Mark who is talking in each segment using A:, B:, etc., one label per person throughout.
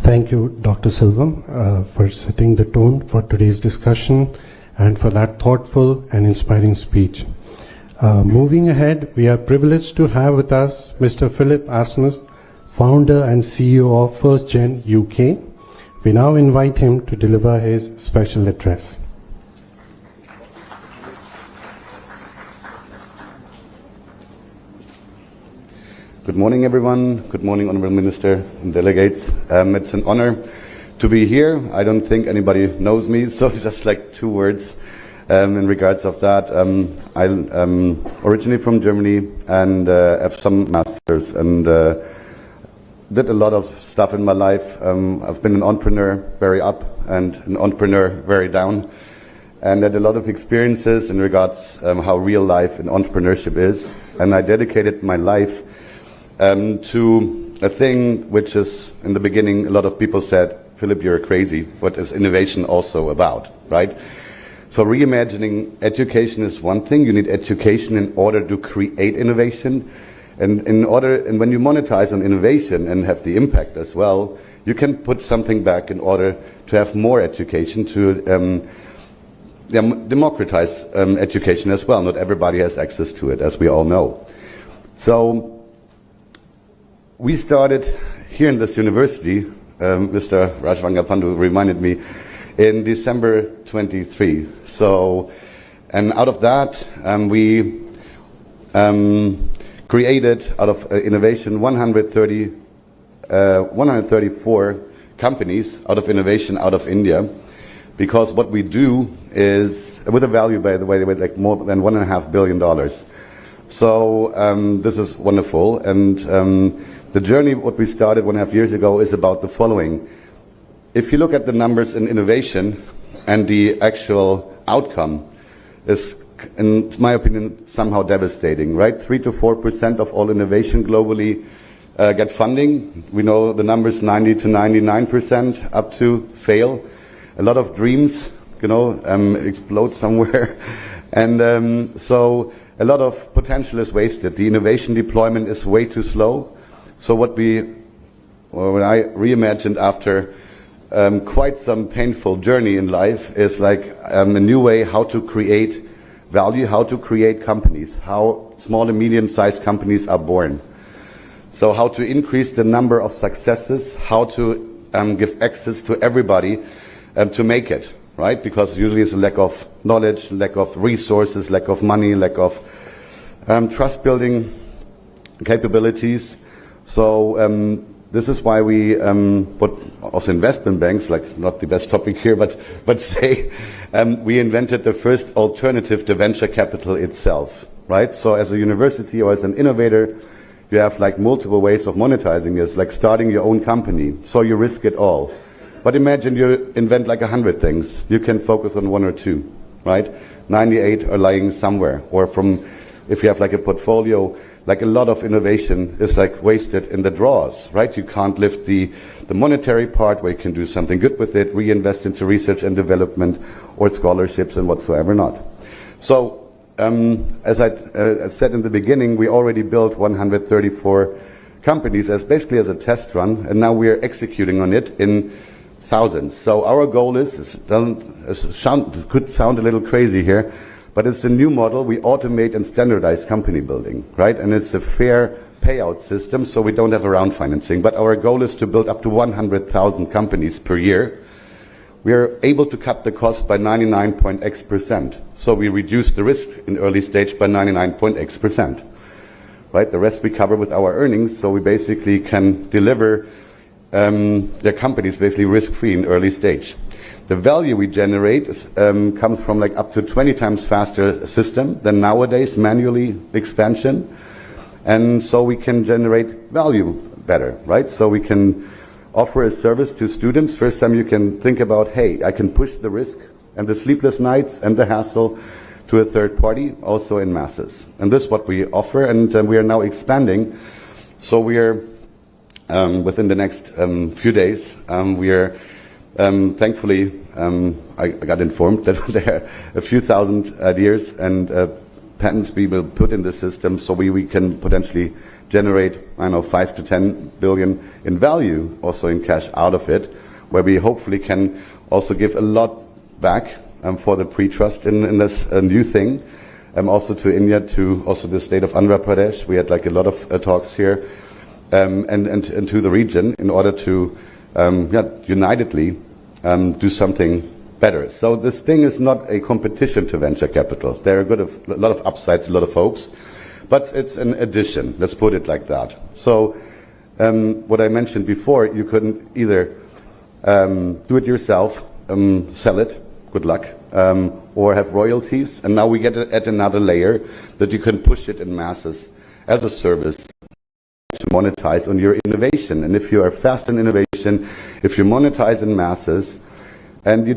A: Thank you, Dr. Silvam, for setting the tone for today's discussion and for that thoughtful and inspiring speech. Moving ahead, we are privileged to have with us Mr. Philip Asmus, founder and CEO of First Gen UK. We now invite him to deliver his special address.
B: Good morning, everyone. Good morning, Honourable Minister and delegates. It's an honor to be here. I don't think anybody knows me, so just like 2 words in regards of that. I'm originally from Germany and have some masters and did a lot of stuff in my life. I've been an entrepreneur very up and an entrepreneur very down, and had a lot of experiences in regards how real life in entrepreneurship is. And I dedicated my life to a thing which is, in the beginning, a lot of people said, Philip, you're crazy. What is innovation also about, right? So reimagining education is one thing. You need education in order to create innovation. And when you monetize on innovation and have the impact as well, you can put something back in order to have more education, to democratize education as well. Not everybody has access to it, as we all know. So we started here in this university, Mr. Rajvangapandu reminded me, in December 23. So, and out of that, we created out of innovation 134 companies out of innovation out of India, because what we do is, with a value, by the way, with like more than $1.5 billion. So this is wonderful. And the journey, what we started 1.5 years ago, is about the following. If you look at the numbers in innovation and the actual outcome is, in my opinion, somehow devastating, right? 3 to 4% of all innovation globally get funding. We know the numbers 90 to 99% up to fail. A lot of dreams, explode somewhere. And so a lot of potential is wasted. The innovation deployment is way too slow. So when I reimagined after quite some painful journey in life, is like a new way how to create value, how to create companies, how small and medium-sized companies are born. So how to increase the number of successes, how to give access to everybody to make it, right? Because usually it's a lack of knowledge, lack of resources, lack of money, lack of trust-building capabilities. So this is why we put also investment banks, like not the best topic here, but say we invented the first alternative to venture capital itself, right? So as a university or as an innovator, you have like multiple ways of monetizing this, like starting your own company. So you risk it all. But imagine you invent like 100 things. You can focus on 1 or 2, right? 98 are lying somewhere. Or if you have like a portfolio, like a lot of innovation is like wasted in the drawers, right? You can't lift the monetary part where you can do something good with it, reinvest into research and development or scholarships and whatsoever not. So as I said in the beginning, we already built 134 companies basically as a test run, and now we are executing on it in thousands. So our goal is, could sound a little crazy here, but it's a new model. We automate and standardize company building, right? And it's a fair payout system, so we don't have a round financing. But our goal is to build up to 100,000 companies per year. We are able to cut the cost by 99.x%. So we reduce the risk in early stage by 99.x%, right? The rest we cover with our earnings, so we basically can deliver their companies basically risk-free in early stage. The value we generate comes from like up to 20 times faster system than nowadays manually expansion. And so we can generate value better, right? So we can offer a service to students. First time you can think about, hey, I can push the risk and the sleepless nights and the hassle to a third party, also in masses. And this is what we offer, and we are now expanding. So we are, within the next few days, we are thankfully, I got informed that there are a few thousand ideas and patents we will put in the system, so we can potentially generate, 5 to 10 billion in value, also in cash out of it, where we hopefully can also give a lot back for the pre-trust in this new thing. Also to India, to also the state of Andhra Pradesh. We had like a lot of talks here, and to the region in order to unitedly do something better. So this thing is not a competition to venture capital. There are a lot of upsides, a lot of hopes, but it's an addition. Let's put it like that. So what I mentioned before, you couldn't either do it yourself, sell it, good luck, or have royalties. And now we get at another layer that you can push it in masses as a service to monetize on your innovation. And if you are fast in innovation, if you monetize in masses, and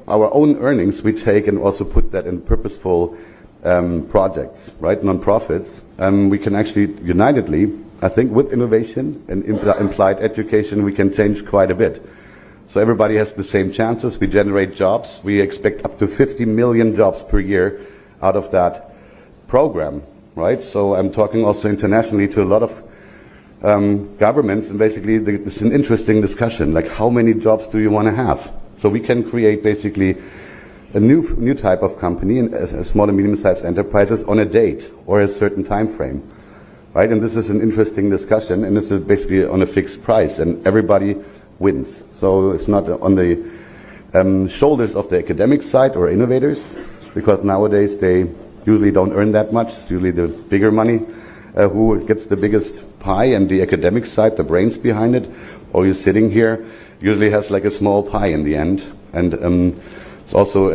B: our own earnings we take and also put that in purposeful projects, right, non-profits, we can actually unitedly, I think, with innovation and implied education, we can change quite a bit. So everybody has the same chances. We generate jobs. We expect up to 50 million jobs per year out of that program, right? So I'm talking also internationally to a lot of governments, and basically it's an interesting discussion, like how many jobs do you want to have? So we can create basically a new type of company, as small and medium-sized enterprises, on a date or a certain time frame, right? And this is an interesting discussion, and this is basically on a fixed price, and everybody wins. So it's not on the shoulders of the academic side or innovators, because nowadays they usually don't earn that much. It's usually the bigger money who gets the biggest pie, and the academic side, the brains behind it, or you're sitting here, usually has like a small pie in the end. And it's also,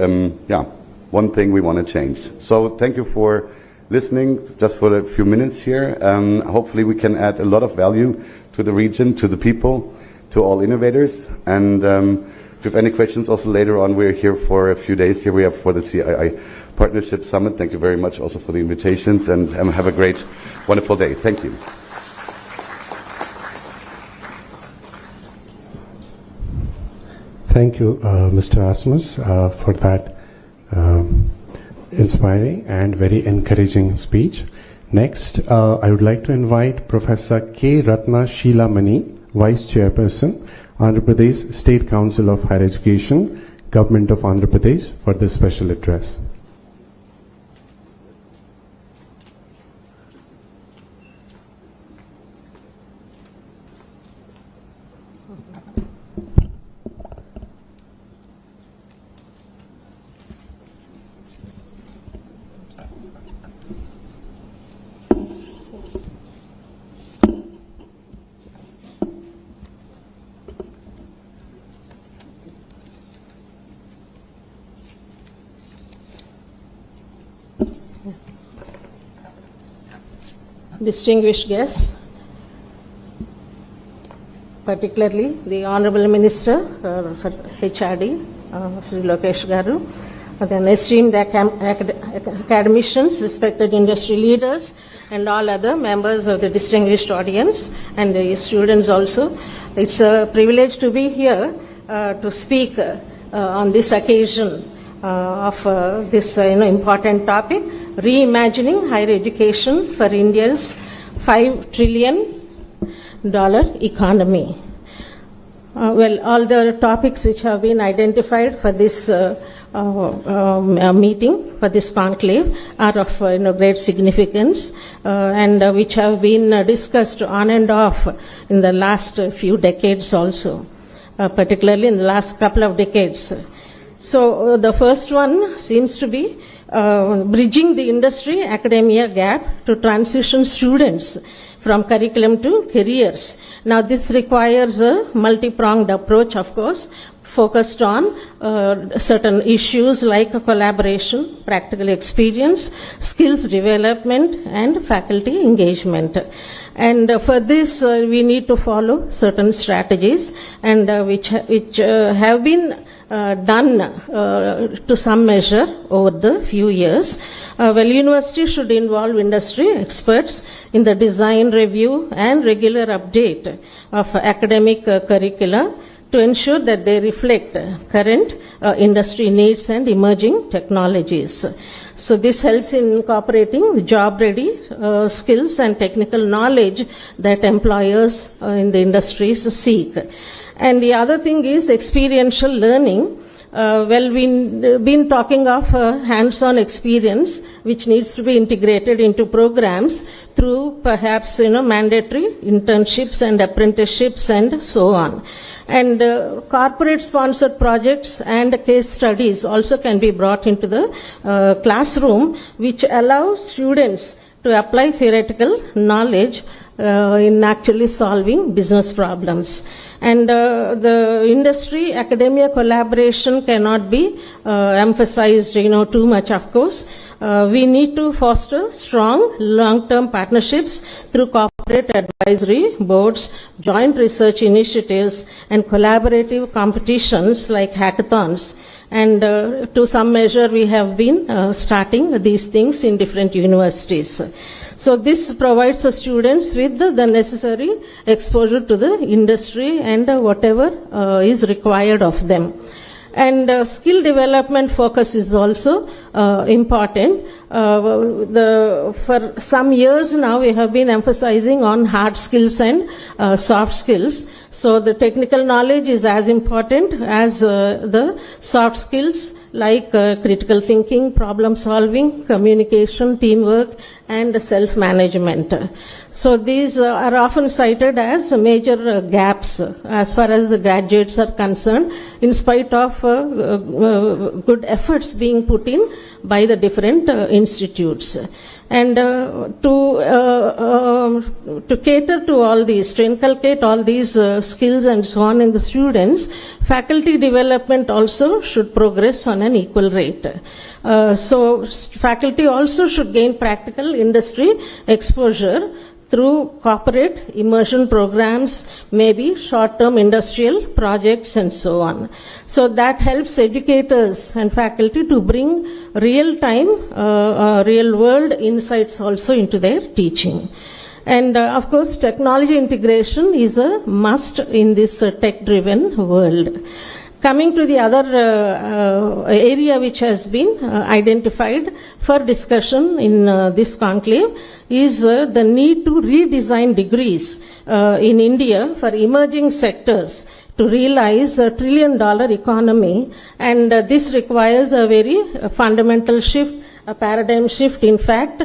B: one thing we want to change. So thank you for listening just for a few minutes here. Hopefully we can add a lot of value to the region, to the people, to all innovators. And if you have any questions also later on, we're here for a few days here. We have for the CII Partnership Summit. Thank you very much also for the invitations, and have a great, wonderful day. Thank you.
A: Thank you, Mr. Asmus, for that inspiring and very encouraging speech. Next, I would like to invite Professor K. Ratna Sheela Mani, Vice Chairperson, Andhra Pradesh State Council of Higher Education, Government of Andhra Pradesh, for this special address.
C: Distinguished guests, particularly the Honorable Minister for HRD, Sri Lokesh Garu, then esteemed academicians, respected industry leaders, and all other members of the distinguished audience, and the students also. It's a privilege to be here to speak on this occasion of this important topic, reimagining higher education for India's $5 trillion economy. All the topics which have been identified for this meeting, for this conclave, are of great significance, and which have been discussed on and off in the last few decades also, particularly in the last couple of decades. So the first one seems to be bridging the industry-academia gap to transition students from curriculum to careers. Now this requires a multi-pronged approach, of course, focused on certain issues like collaboration, practical experience, skills development, and faculty engagement. And for this, we need to follow certain strategies, and which have been done to some measure over the few years. University should involve industry experts in the design, review, and regular update of academic curricula to ensure that they reflect current industry needs and emerging technologies. So this helps in incorporating job-ready skills and technical knowledge that employers in the industries seek. And the other thing is experiential learning. We've been talking of hands-on experience, which needs to be integrated into programs through perhaps mandatory internships and apprenticeships and so on. And corporate-sponsored projects and case studies also can be brought into the classroom, which allow students to apply theoretical knowledge in actually solving business problems. And the industry academia collaboration cannot be emphasized too much, of course. We need to foster strong long-term partnerships through corporate advisory boards, joint research initiatives, and collaborative competitions like hackathons. And to some measure, we have been starting these things in different universities. So this provides the students with the necessary exposure to the industry and whatever is required of them. And skill development focus is also important. For some years now, we have been emphasizing on hard skills and soft skills. So the technical knowledge is as important as the soft skills, like critical thinking, problem solving, communication, teamwork, and self-management. So these are often cited as major gaps as far as the graduates are concerned, in spite of good efforts being put in by the different institutes. And to cater to all these, to inculcate all these skills and so on in the students, faculty development also should progress on an equal rate. So faculty also should gain practical industry exposure through corporate immersion programs, maybe short-term industrial projects and so on. So that helps educators and faculty to bring real-time, real-world insights also into their teaching. And of course, technology integration is a must in this tech-driven world. Coming to the other area which has been identified for discussion in this conclave is the need to redesign degrees in India for emerging sectors to realize $1 trillion economy, and this requires a very fundamental shift, a paradigm shift, in fact,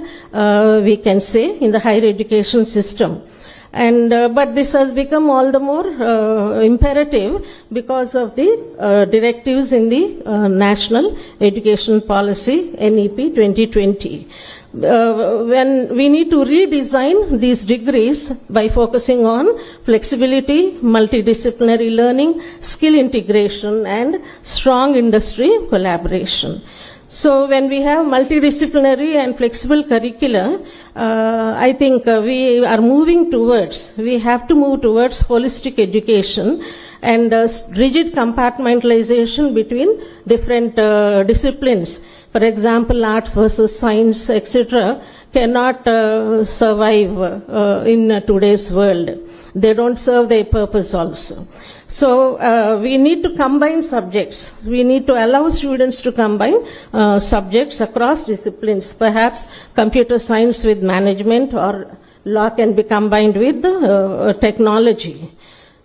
C: we can say, in the higher education system. And but this has become all the more imperative because of the directives in the National Education Policy NEP 2020. When we need to redesign these degrees by focusing on flexibility, multidisciplinary learning, skill integration, and strong industry collaboration. So when we have multidisciplinary and flexible curricula, I think we have to move towards holistic education, and rigid compartmentalization between different disciplines. For example, arts versus science, etc., cannot survive in today's world. They don't serve their purpose also. So we need to combine subjects. We need to allow students to combine subjects across disciplines. Perhaps computer science with management, or law can be combined with technology.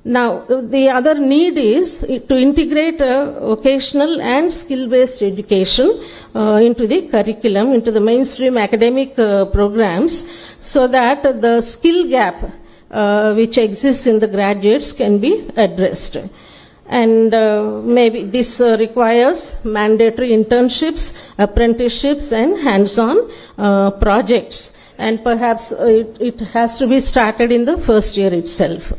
C: Now, the other need is to integrate vocational and skill-based education into the curriculum, into the mainstream academic programs, so that the skill gap which exists in the graduates can be addressed. And maybe this requires mandatory internships, apprenticeships, and hands-on projects. And perhaps it has to be started in the first year itself.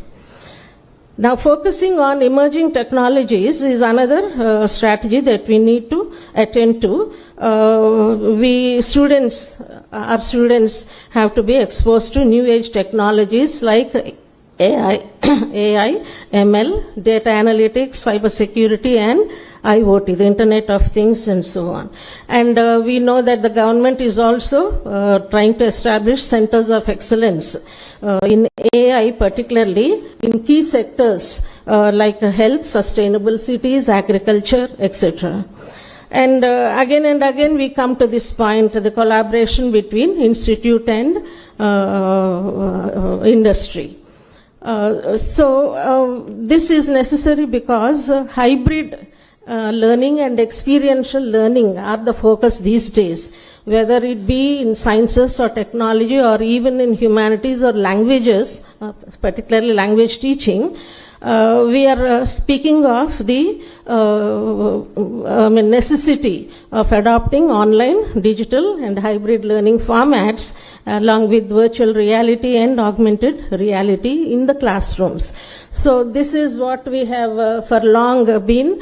C: Now, focusing on emerging technologies is another strategy that we need to attend to. Our students have to be exposed to new age technologies like AI, ML, data analytics, cybersecurity, and IoT, the Internet of Things, and so on. And we know that the government is also trying to establish centers of excellence in AI, particularly in key sectors like health, sustainable cities, agriculture, etc. And again we come to this point, the collaboration between institute and industry. This is necessary because hybrid learning and experiential learning are the focus these days, whether it be in sciences or technology or even in humanities or languages, particularly language teaching. We are speaking of the necessity of adopting online, digital and hybrid learning formats along with virtual reality and augmented reality in the classrooms. So this is what we have for long been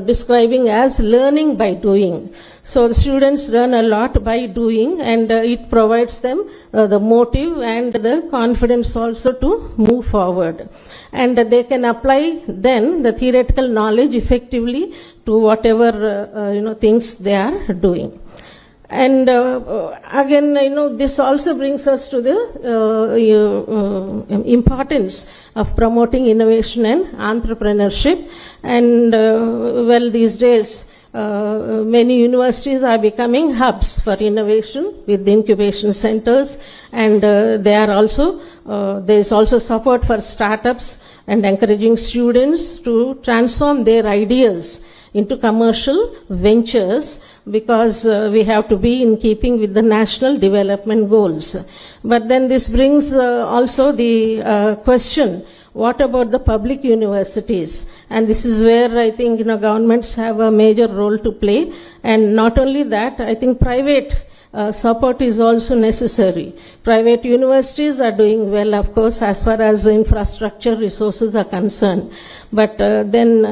C: describing as learning by doing. So the students learn a lot by doing, and it provides them the motive and the confidence also to move forward. And they can apply then the theoretical knowledge effectively to whatever things they are doing. And again, this also brings us to the importance of promoting innovation and entrepreneurship. And these days, many universities are becoming hubs for innovation with incubation centers, and there is also support for startups and encouraging students to transform their ideas into commercial ventures, because we have to be in keeping with the national development goals. But then this brings also the question, what about the public universities? And this is where I think governments have a major role to play. And not only that, I think private support is also necessary. Private universities are doing well, of course, as far as infrastructure resources are concerned. But then,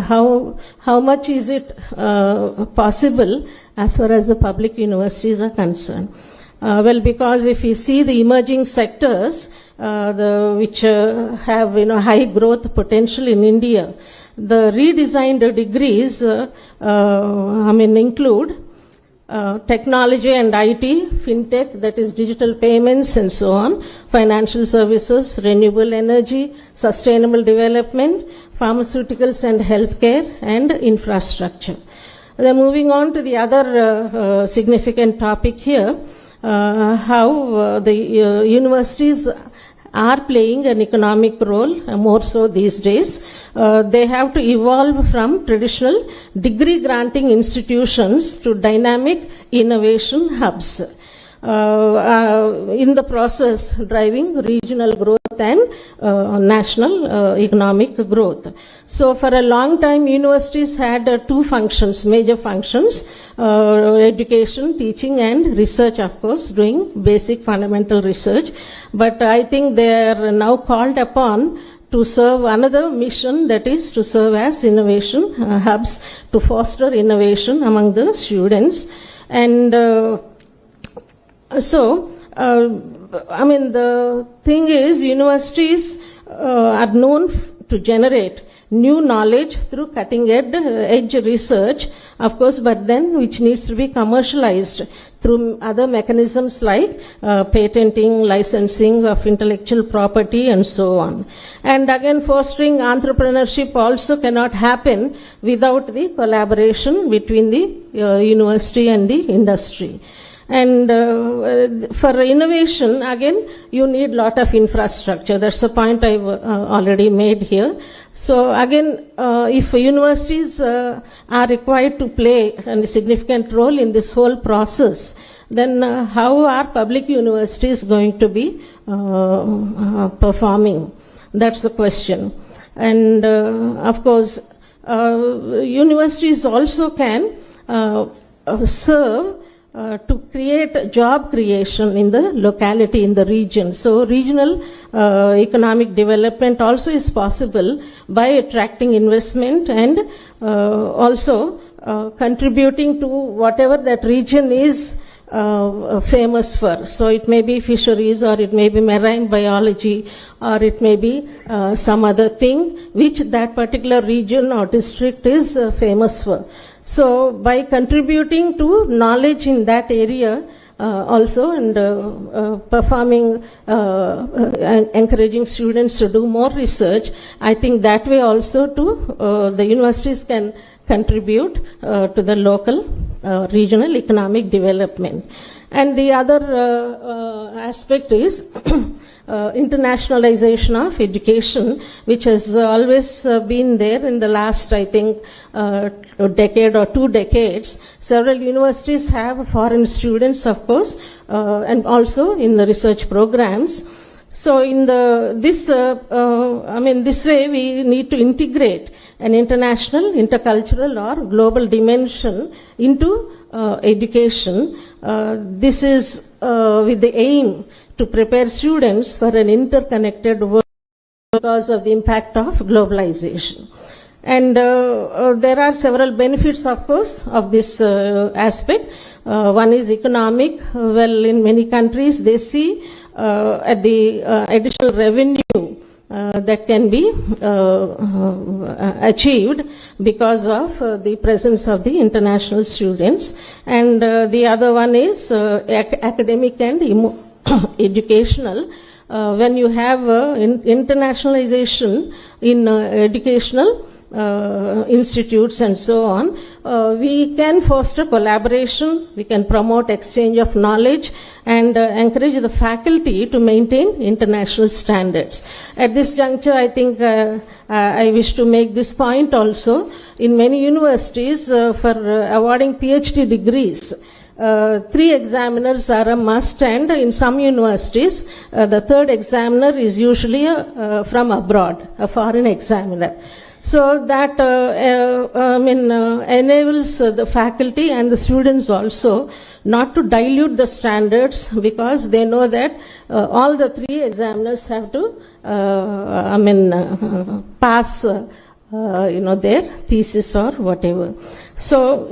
C: how much is it possible as far as the public universities are concerned? Because if you see the emerging sectors, which have high growth potential in India, the redesigned degrees include technology and IT, fintech, that is digital payments and so on, financial services, renewable energy, sustainable development, pharmaceuticals and healthcare, and infrastructure. Then moving on to the other significant topic here, how the universities are playing an economic role, more so these days. They have to evolve from traditional degree granting institutions to dynamic innovation hubs. In the process, driving regional growth and national economic growth. So for a long time, universities had two functions, major functions, education, teaching and research, of course, doing basic fundamental research. But I think they are now called upon to serve another mission, that is to serve as innovation hubs, to foster innovation among the students. And the thing is, universities are known to generate new knowledge through cutting-edge research, of course, but then which needs to be commercialized through other mechanisms like patenting, licensing of intellectual property, and so on. And again, fostering entrepreneurship also cannot happen without the collaboration between the university and the industry. And for innovation, again, you need lot of infrastructure. That's the point I've already made here. So again, if universities are required to play a significant role in this whole process, then how are public universities going to be performing? That's the question. And of course, universities also can serve to create job creation in the locality, in the region. So regional economic development also is possible by attracting investment and also contributing to whatever that region is famous for. So it may be fisheries, or it may be marine biology, or it may be some other thing which that particular region or district is famous for. So by contributing to knowledge in that area, also, and performing, encouraging students to do more research. I think that way also the universities can contribute to the local, regional economic development. And the other aspect is internationalization of education, which has always been there in the last, I think, decade or 2 decades. Several universities have foreign students, of course, and also in the research programs. So in this way we need to integrate an international, intercultural or global dimension into education. This is with the aim to prepare students for an interconnected world because of the impact of globalization. And there are several benefits, of course, of this aspect. One is economic. Well, in many countries, they see at the additional revenue that can be achieved because of the presence of the international students. And the other one is academic and educational. When you have internationalization in educational institutes and so on, we can foster collaboration, we can promote exchange of knowledge and encourage the faculty to maintain international standards. At this juncture, I think I wish to make this point also. In many universities, for awarding PhD degrees, 3 examiners are a must, and in some universities, the 3rd examiner is usually from abroad, a foreign examiner. So that enables the faculty and the students also not to dilute the standards, because they know that all the 3 examiners have to pass their thesis or whatever. So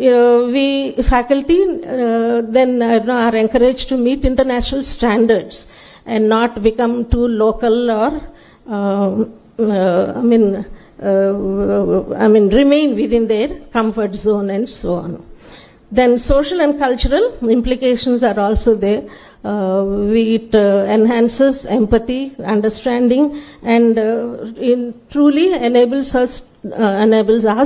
C: we faculty then are encouraged to meet international standards and not become too local or remain within their comfort zone and so on. Then social and cultural implications are also there. It enhances empathy, understanding, and truly enables our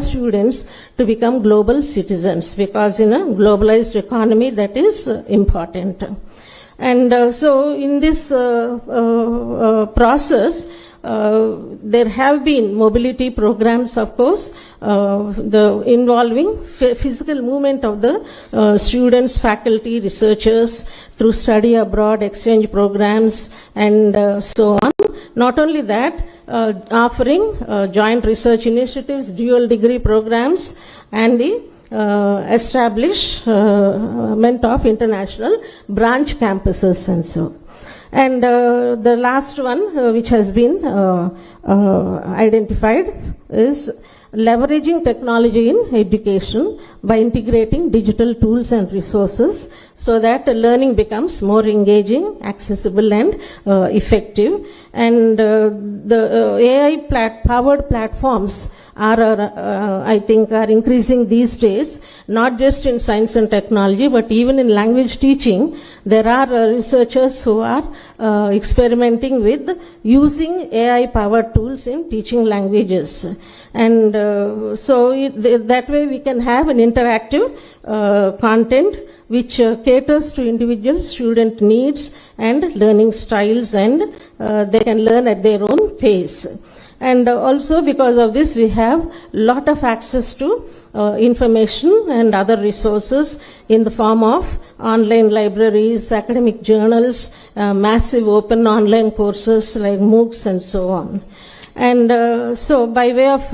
C: students to become global citizens, because in a globalized economy that is important. And so in this process, there have been mobility programs, of course, involving physical movement of the students, faculty, researchers through study abroad, exchange programs, and so on. Not only that, offering joint research initiatives, dual degree programs, and the establishment of international branch campuses and so. And the last one which has been identified is leveraging technology in education by integrating digital tools and resources so that learning becomes more engaging, accessible and effective. And the AI-powered platforms I think are increasing these days, not just in science and technology, but even in language teaching. There are researchers who are experimenting with using AI-powered tools in teaching languages. And that way we can have an interactive content which caters to individual student needs and learning styles, and they can learn at their own pace. And also because of this, we have lot of access to information and other resources in the form of online libraries, academic journals, massive open online courses like MOOCs and so on. And so by way of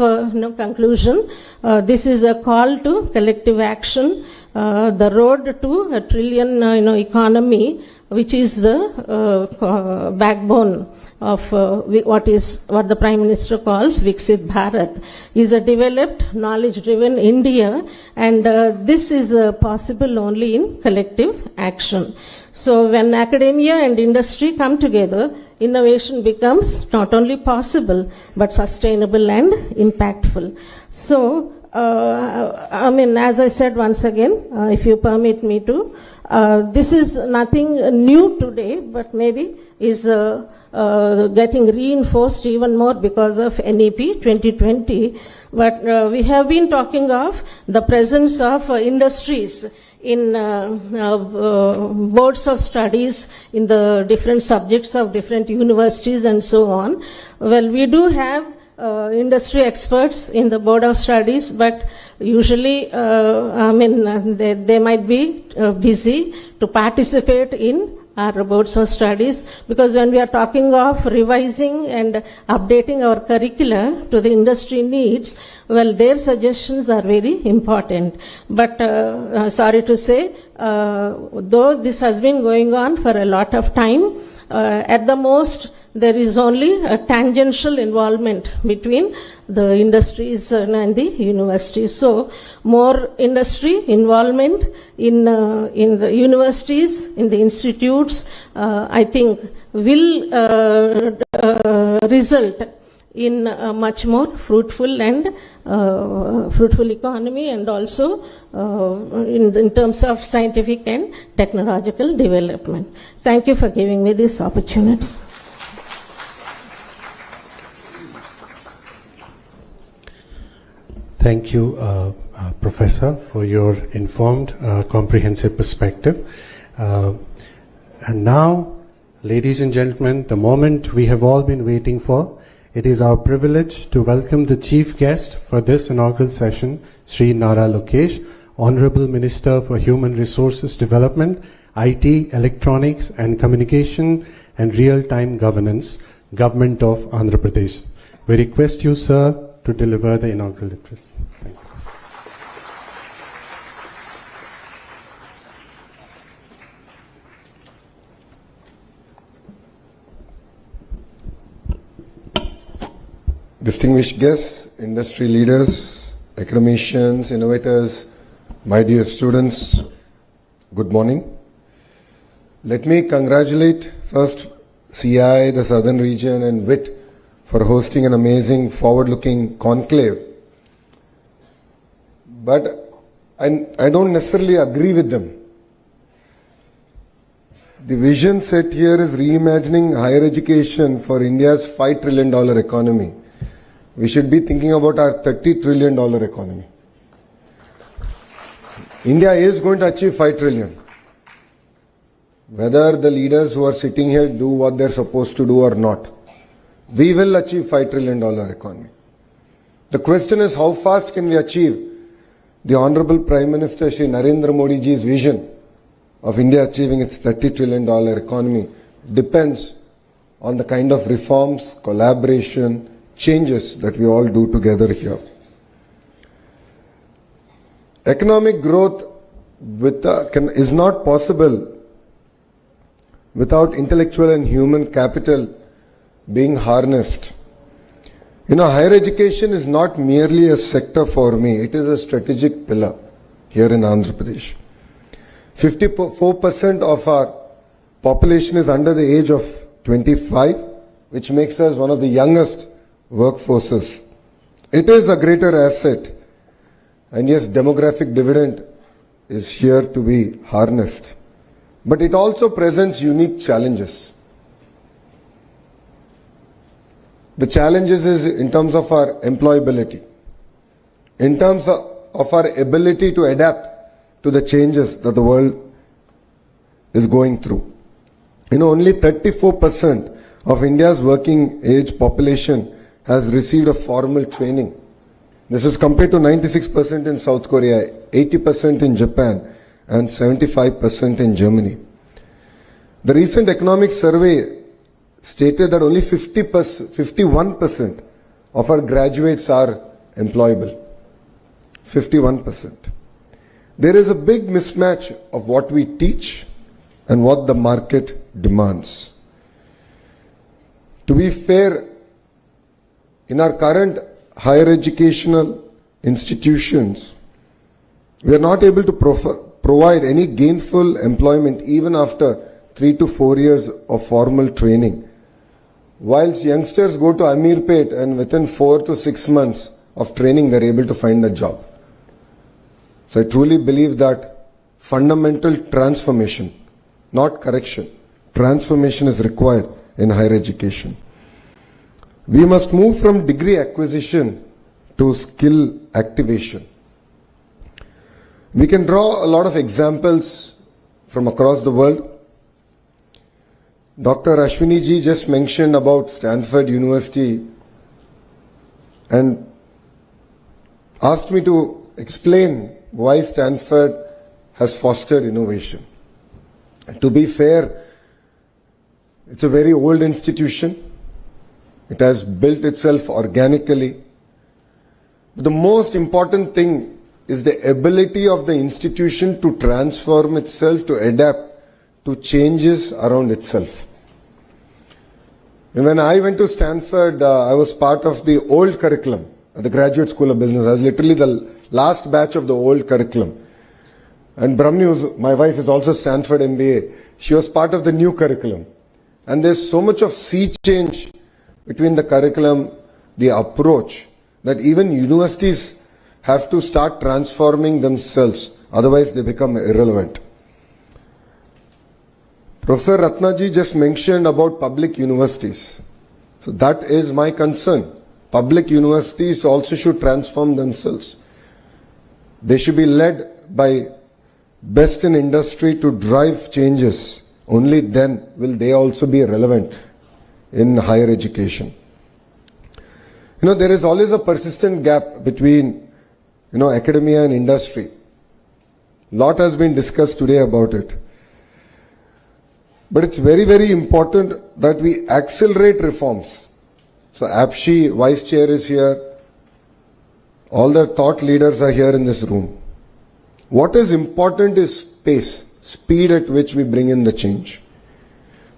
C: conclusion, this is a call to collective action, the road to a trillion economy, which is the backbone of what the Prime Minister calls Viksit Bharat, is a developed, knowledge-driven India, and this is possible only in collective action. So when academia and industry come together, innovation becomes not only possible but sustainable and impactful. So I mean, as I said once again, if you permit me to, this is nothing new today, but maybe is getting reinforced even more because of NEP 2020. But we have been talking of the presence of industries in boards of studies in the different subjects of different universities and so on. Well, we do have industry experts in the board of studies, but usually, they might be busy to participate in our boards of studies, because when we are talking of revising and updating our curricula to the industry needs, well, their suggestions are very important. But sorry to say, though this has been going on for a lot of time, at the most, there is only a tangential involvement between the industries and the universities. So, more industry involvement in the universities, in the institutes, I think will result in a much more fruitful and fruitful economy, and also in terms of scientific and technological development. Thank you for giving me this opportunity.
A: Thank you, Professor, for your informed, comprehensive perspective. And now, ladies and gentlemen, the moment we have all been waiting for. It is our privilege to welcome the chief guest for this inaugural session, Sri Nara Lokesh, Honorable Minister for Human Resources Development, IT, Electronics and Communication and Real-Time Governance, Government of Andhra Pradesh. We request you, sir, to deliver the inaugural address. Thank you.
D: Distinguished guests, industry leaders, academicians, innovators, my dear students, good morning. Let me congratulate first CI, the Southern Region and VIT for hosting an amazing forward-looking conclave. But I don't necessarily agree with them. The vision set here is reimagining higher education for India's $5 trillion economy. We should be thinking about our $30 trillion economy. India is going to achieve 5 trillion. Whether the leaders who are sitting here do what they're supposed to do or not, we will achieve $5 trillion economy. The question is, how fast can we achieve the Honorable Prime Minister Shri Narendra Modi ji's vision of India achieving its $30 trillion economy depends on the kind of reforms, collaboration, changes that we all do together here. Economic growth is not possible without intellectual and human capital being harnessed. You know, higher education is not merely a sector for me, it is a strategic pillar here in Andhra Pradesh. 54% of our population is under the age of 25, which makes us one of the youngest workforces. It is a greater asset, and yes, demographic dividend is here to be harnessed. But it also presents unique challenges. The challenges is in terms of our employability, in terms of our ability to adapt to the changes that the world is going through. You know, only 34% of India's working age population has received a formal training. This is compared to 96% in South Korea, 80% in Japan, and 75% in Germany. The recent economic survey stated that only 51% of our graduates are employable. 51%. There is a big mismatch of what we teach and what the market demands. To be fair, in our current higher educational institutions, we are not able to provide any gainful employment even after 3 to 4 years of formal training. Whilst youngsters go to Amirpet and within 4 to 6 months of training, they're able to find a job. So I truly believe that fundamental transformation, not correction, transformation is required in higher education. We must move from degree acquisition to skill activation. We can draw a lot of examples from across the world. Dr. Ashwini ji just mentioned about Stanford University and asked me to explain why Stanford has fostered innovation. And to be fair, it's a very old institution. It has built itself organically. But the most important thing is the ability of the institution to transform itself, to adapt to changes around itself. And when I went to Stanford, I was part of the old curriculum at the Graduate School of Business. I was literally the last batch of the old curriculum. And Brahmni, my wife, is also Stanford MBA. She was part of the new curriculum. And there's so much of sea change between the curriculum, the approach, that even universities have to start transforming themselves. Otherwise, they become irrelevant. Professor Ratnaji just mentioned about public universities. So that is my concern. Public universities also should transform themselves. They should be led by best in industry to drive changes. Only then will they also be relevant in higher education. There is always a persistent gap between, academia and industry. Lot has been discussed today about it. But it's very, very important that we accelerate reforms. So APSHI, Vice Chair is here. All the thought leaders are here in this room. What is important is pace, speed at which we bring in the change.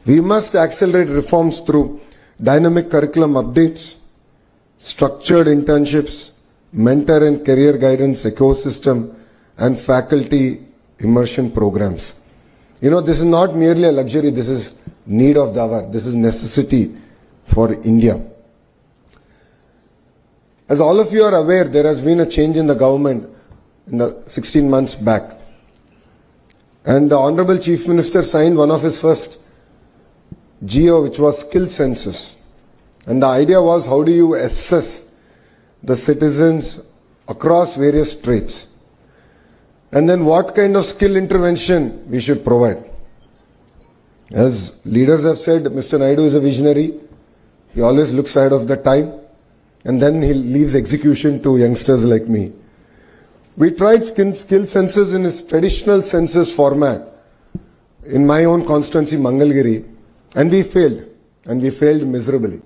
D: We must accelerate reforms through dynamic curriculum updates, structured internships, mentor and career guidance ecosystem, and faculty immersion programs. This is not merely a luxury, this is need of the hour, this is necessity for India. As all of you are aware, there has been a change in the government in the 16 months back. And the Honorable Chief Minister signed one of his first GO, which was skill census. And the idea was, how do you assess the citizens across various traits? And then what kind of skill intervention we should provide. As leaders have said, Mr. Naidu is a visionary. He always looks ahead of the time. And then he leaves execution to youngsters like me. We tried skill census in its traditional census format in my own constituency, Mangalgiri, and we failed. And we failed miserably.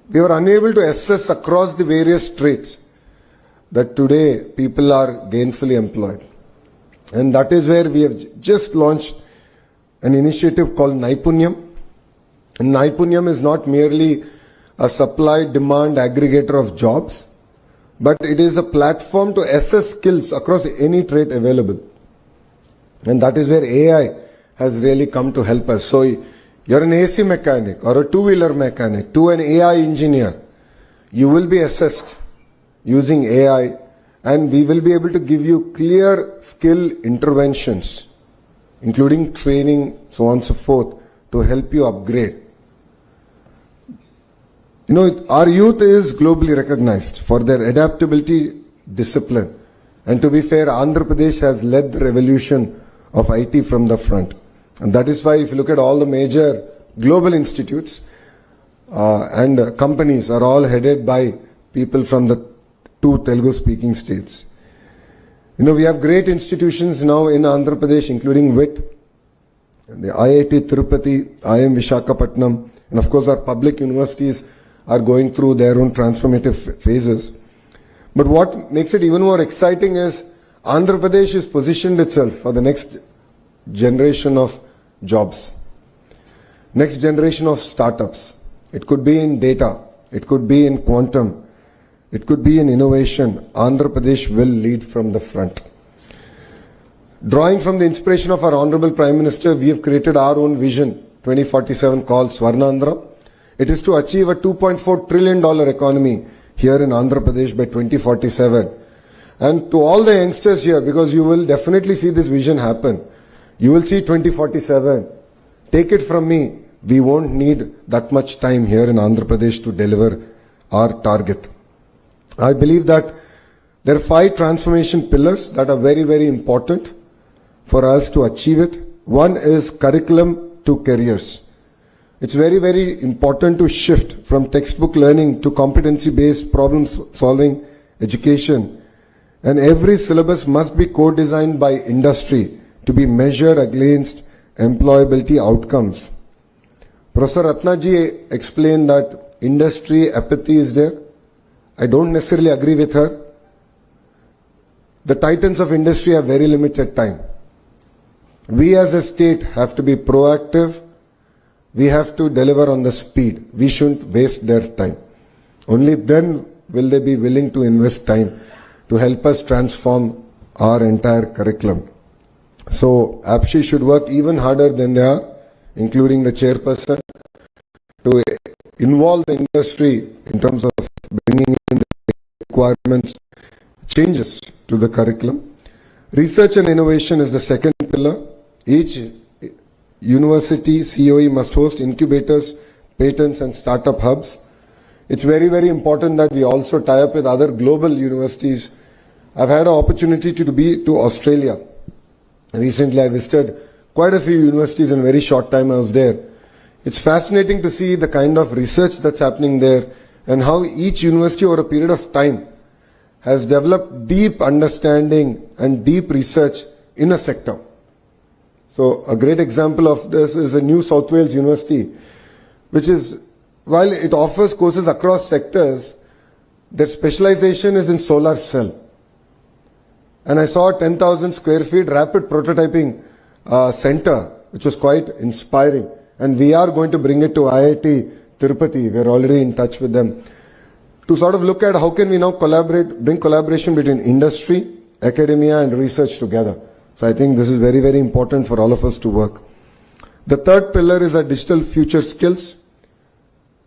D: We were unable to assess across the various traits that today people are gainfully employed. And that is where we have just launched an initiative called Naipunyam. And Naipunyam is not merely a supply-demand aggregator of jobs, but it is a platform to assess skills across any trait available. And that is where AI has really come to help us. So you're an AC mechanic or a two-wheeler mechanic to an AI engineer, you will be assessed using AI, and we will be able to give you clear skill interventions, including training, so on and so forth, to help you upgrade. Our youth is globally recognized for their adaptability, discipline. And to be fair, Andhra Pradesh has led the revolution of IT from the front. And that is why if you look at all the major global institutes and companies are all headed by people from the 2 Telugu-speaking states. We have great institutions now in Andhra Pradesh, including VIT, the IIT Tirupati, IIM Visakhapatnam, and of course our public universities are going through their own transformative phases. But what makes it even more exciting is Andhra Pradesh has positioned itself for the next generation of jobs, next generation of startups. It could be in data, it could be in quantum, it could be in innovation. Andhra Pradesh will lead from the front. Drawing from the inspiration of our Honorable Prime Minister, we have created our own vision, 2047, called Swarnandhra. It is to achieve a $2.4 trillion economy here in Andhra Pradesh by 2047. And to all the youngsters here, because you will definitely see this vision happen, you will see 2047. Take it from me, we won't need that much time here in Andhra Pradesh to deliver our target. I believe that there are 5 transformation pillars that are very, very important for us to achieve it. One is curriculum to careers. It's very, very important to shift from textbook learning to competency-based problem-solving education. And every syllabus must be co-designed by industry to be measured against employability outcomes. Professor Ratnaji explained that industry apathy is there. I don't necessarily agree with her. The titans of industry have very limited time. We as a state have to be proactive. We have to deliver on the speed. We shouldn't waste their time. Only then will they be willing to invest time to help us transform our entire curriculum. So APSHI should work even harder than they are, including the chairperson, to involve the industry in terms of bringing in the requirements, changes to the curriculum. Research and innovation is the second pillar. Each university COE must host incubators, patents and startup hubs. It's very, very important that we also tie up with other global universities. I've had an opportunity to be to Australia. Recently I visited quite a few universities in a very short time I was there. It's fascinating to see the kind of research that's happening there and how each university over a period of time has developed deep understanding and deep research in a sector. So a great example of this is a New South Wales University, which is, while it offers courses across sectors, their specialization is in solar cell. And I saw a 10,000 square feet rapid prototyping center, which was quite inspiring. And we are going to bring it to IIT Tirupati. We're already in touch with them to sort of look at how can we now bring collaboration between industry, academia and research together. So I think this is very, very important for all of us to work. The third pillar is our digital future skills.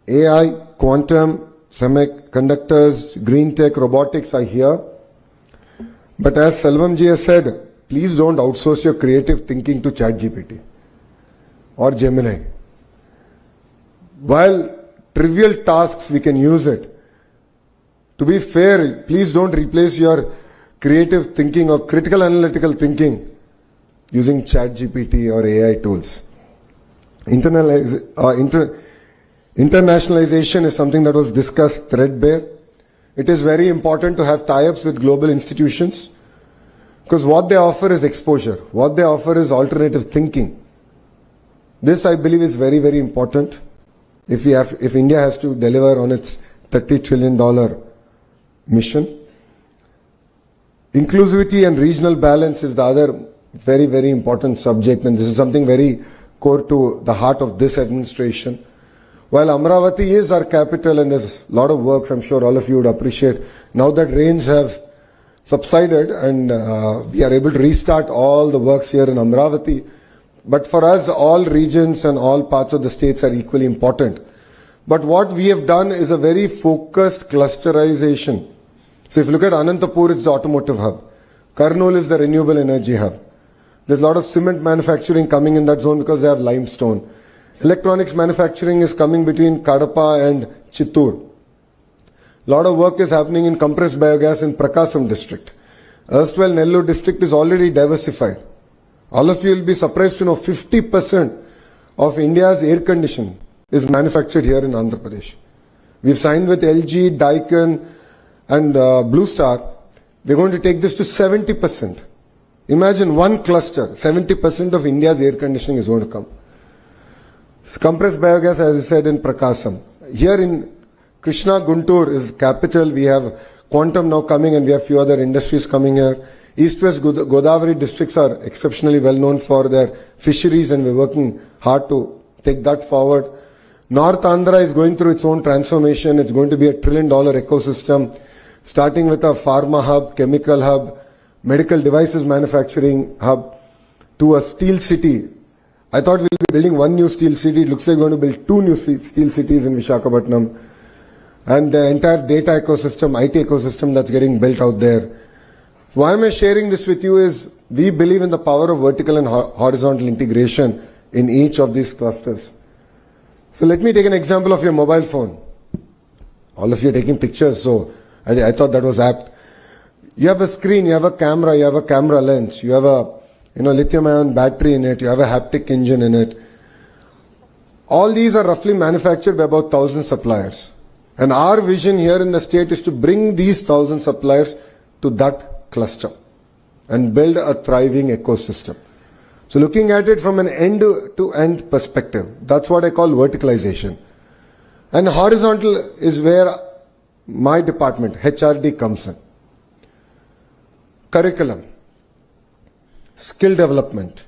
D: AI, quantum, semiconductors, green tech, robotics are here. But as Selvam ji has said, please don't outsource your creative thinking to ChatGPT or Gemini. While trivial tasks, we can use it. To be fair, please don't replace your creative thinking or critical analytical thinking using ChatGPT or AI tools. Internationalization is something that was discussed threadbare. It is very important to have tie-ups with global institutions because what they offer is exposure. What they offer is alternative thinking. This, I believe, is very, very important if India has to deliver on its $30 trillion mission. Inclusivity and regional balance is the other very, very important subject, and this is something very core to the heart of this administration. While Amaravati is our capital and there's a lot of work, I'm sure all of you would appreciate, now that rains have subsided and we are able to restart all the works here in Amaravati. But for us, all regions and all parts of the states are equally important. But what we have done is a very focused clusterization. So if you look at Anantapur, it's the automotive hub. Kurnool is the renewable energy hub. There's a lot of cement manufacturing coming in that zone because they have limestone. Electronics manufacturing is coming between Kadapa and Chittoor. A lot of work is happening in compressed biogas in Prakasam district. Erstwhile Nellore district is already diversified. All of you will be surprised to know 50% of India's air conditioning is manufactured here in Andhra Pradesh. We've signed with LG, Daikin and Blue Star. We're going to take this to 70%. Imagine one cluster, 70% of India's air conditioning is going to come. Compressed biogas, as I said, in Prakasam. Here in Krishna Guntur is capital. We have quantum now coming and we have few other industries coming here. East-West Godavari districts are exceptionally well known for their fisheries and we're working hard to take that forward. North Andhra is going through its own transformation. It's going to be a $1 trillion ecosystem, starting with a pharma hub, chemical hub, medical devices manufacturing hub, to a steel city. I thought we'll be building one new steel city. It looks like we're going to build two new steel cities in Visakhapatnam. And the entire data ecosystem, IT ecosystem that's getting built out there. Why am I sharing this with you is we believe in the power of vertical and horizontal integration in each of these clusters. So let me take an example of your mobile phone. All of you are taking pictures, so I thought that was apt. You have a screen, you have a camera, you have a camera lens, you have a lithium-ion battery in it, you have a haptic engine in it. All these are roughly manufactured by about 1,000 suppliers. And our vision here in the state is to bring these 1,000 suppliers to that cluster and build a thriving ecosystem. So looking at it from an end-to-end perspective, that's what I call verticalization. And horizontal is where my department, HRD, comes in. Curriculum, skill development,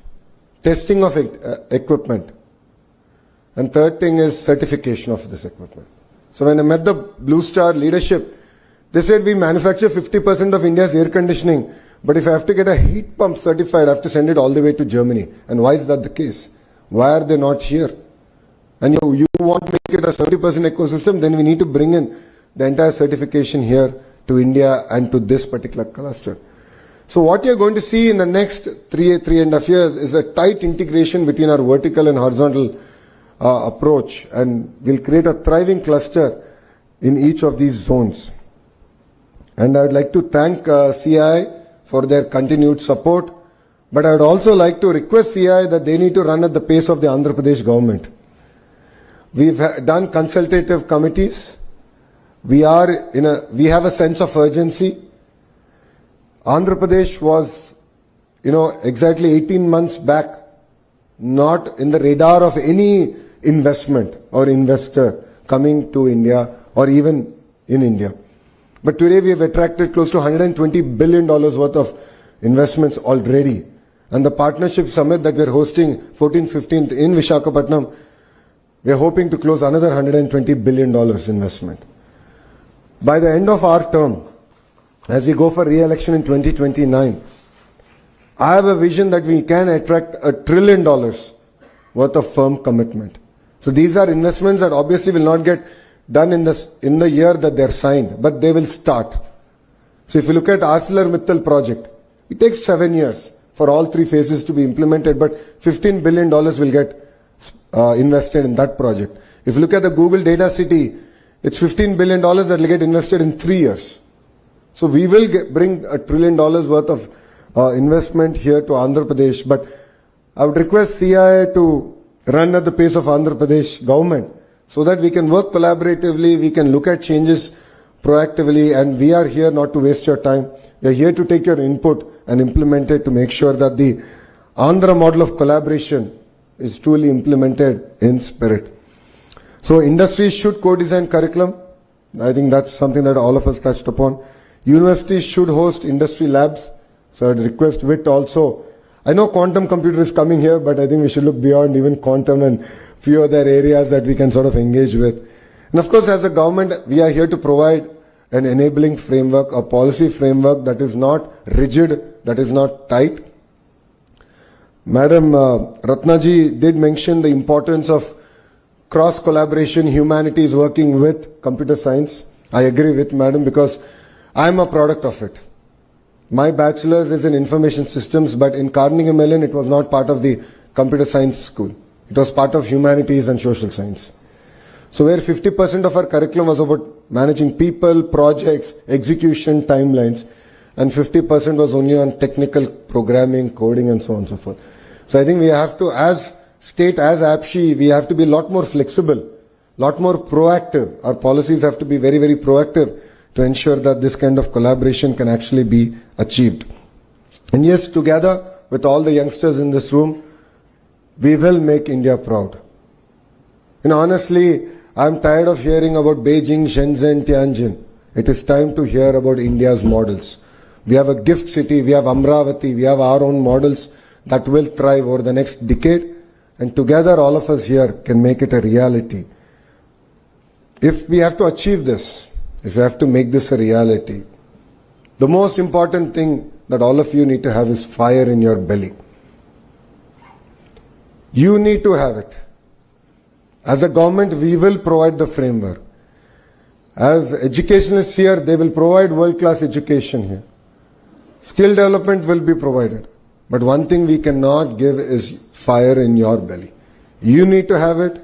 D: testing of equipment, and third thing is certification of this equipment. So when I met the Blue Star leadership, they said we manufacture 50% of India's air conditioning, but if I have to get a heat pump certified, I have to send it all the way to Germany. And why is that the case? Why are they not here? And you want to make it a 30% ecosystem, then we need to bring in the entire certification here to India and to this particular cluster. So what you're going to see in the next 3.5 years is a tight integration between our vertical and horizontal approach, and we'll create a thriving cluster in each of these zones. And I would like to thank CI for their continued support, but I would also like to request CI that they need to run at the pace of the Andhra Pradesh government. We've done consultative committees. We have a sense of urgency. Andhra Pradesh was, exactly 18 months back, not in the radar of any investment or investor coming to India or even in India. But today we have attracted close to $120 billion worth of investments already. And the partnership summit that we're hosting 14th, 15th in Visakhapatnam, we're hoping to close another $120 billion investment. By the end of our term, as we go for re-election in 2029, I have a vision that we can attract $1 trillion worth of firm commitment. So these are investments that obviously will not get done in the year that they're signed, but they will start. So if you look at ArcelorMittal project, it takes 7 years for all 3 phases to be implemented, but $15 billion will get invested in that project. If you look at the Google Data City, it's $15 billion that will get invested in 3 years. So we will bring $1 trillion worth of investment here to Andhra Pradesh, but I would request CI to run at the pace of Andhra Pradesh government so that we can work collaboratively, we can look at changes proactively, and we are here not to waste your time. We are here to take your input and implement it to make sure that the Andhra model of collaboration is truly implemented in spirit. So industries should co-design curriculum. I think that's something that all of us touched upon. Universities should host industry labs. So I'd request VIT also. I know quantum computer is coming here, but I think we should look beyond even quantum and few other areas that we can sort of engage with. And of course, as a government, we are here to provide an enabling framework, a policy framework that is not rigid, that is not tight. Madam Ratnaji did mention the importance of cross collaboration, humanities working with computer science. I agree with Madam because I am a product of it. My bachelor's is in information systems, but in Carnegie Mellon it was not part of the computer science school. It was part of humanities and social science. So where 50% of our curriculum was about managing people, projects, execution, timelines, and 50% was only on technical programming, coding, and so on and so forth. So I think we have to, as state, as APSHI, we have to be a lot more flexible, lot more proactive. Our policies have to be very, very proactive to ensure that this kind of collaboration can actually be achieved. And yes, together with all the youngsters in this room, we will make India proud. Honestly, I'm tired of hearing about Beijing, Shenzhen, Tianjin. It is time to hear about India's models. We have a gift city, we have Amaravati, we have our own models that will thrive over the next decade, and together all of us here can make it a reality. If we have to achieve this, if we have to make this a reality, the most important thing that all of you need to have is fire in your belly. You need to have it. As a government, we will provide the framework. As educationalists here, they will provide world-class education here. Skill development will be provided. But one thing we cannot give is fire in your belly. You need to have it.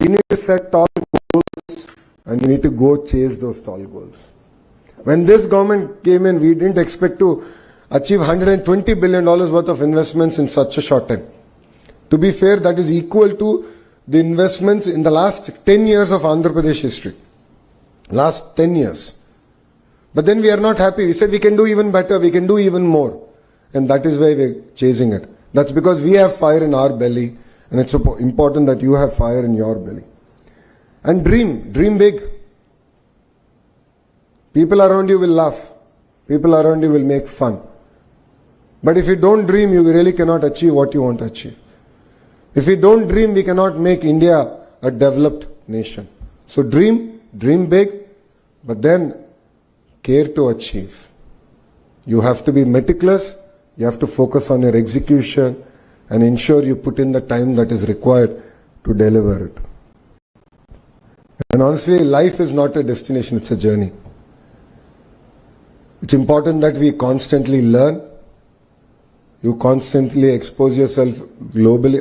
D: You need to set tall goals and you need to go chase those tall goals. When this government came in, we didn't expect to achieve $120 billion worth of investments in such a short time. To be fair, that is equal to the investments in the last 10 years of Andhra Pradesh history. Last 10 years. But then we are not happy. We said we can do even better, we can do even more. And that is why we're chasing it. That's because we have fire in our belly, and it's important that you have fire in your belly. And dream big. People around you will laugh. People around you will make fun. But if you don't dream, you really cannot achieve what you want to achieve. If we don't dream, we cannot make India a developed nation. So dream big, but then care to achieve. You have to be meticulous, you have to focus on your execution and ensure you put in the time that is required to deliver it. And honestly, life is not a destination, it's a journey. It's important that we constantly learn. You constantly expose yourself globally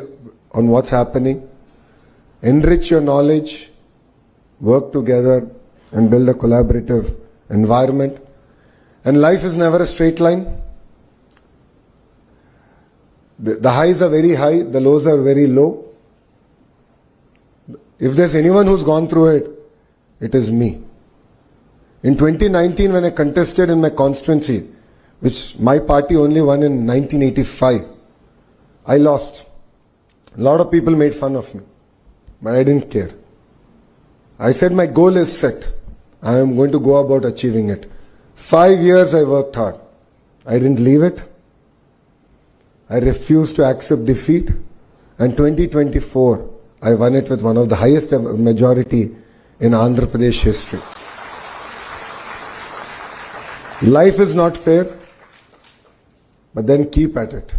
D: on what's happening. Enrich your knowledge, work together and build a collaborative environment. And life is never a straight line. The highs are very high, the lows are very low. If there's anyone who's gone through it, it is me. In 2019, when I contested in my constituency, which my party only won in 1985, I lost. A lot of people made fun of me, but I didn't care. I said my goal is set. I am going to go about achieving it. 5 years I worked hard. I didn't leave it. I refused to accept defeat. And 2024, I won it with one of the highest majority in Andhra Pradesh history. Life is not fair, but then keep at it.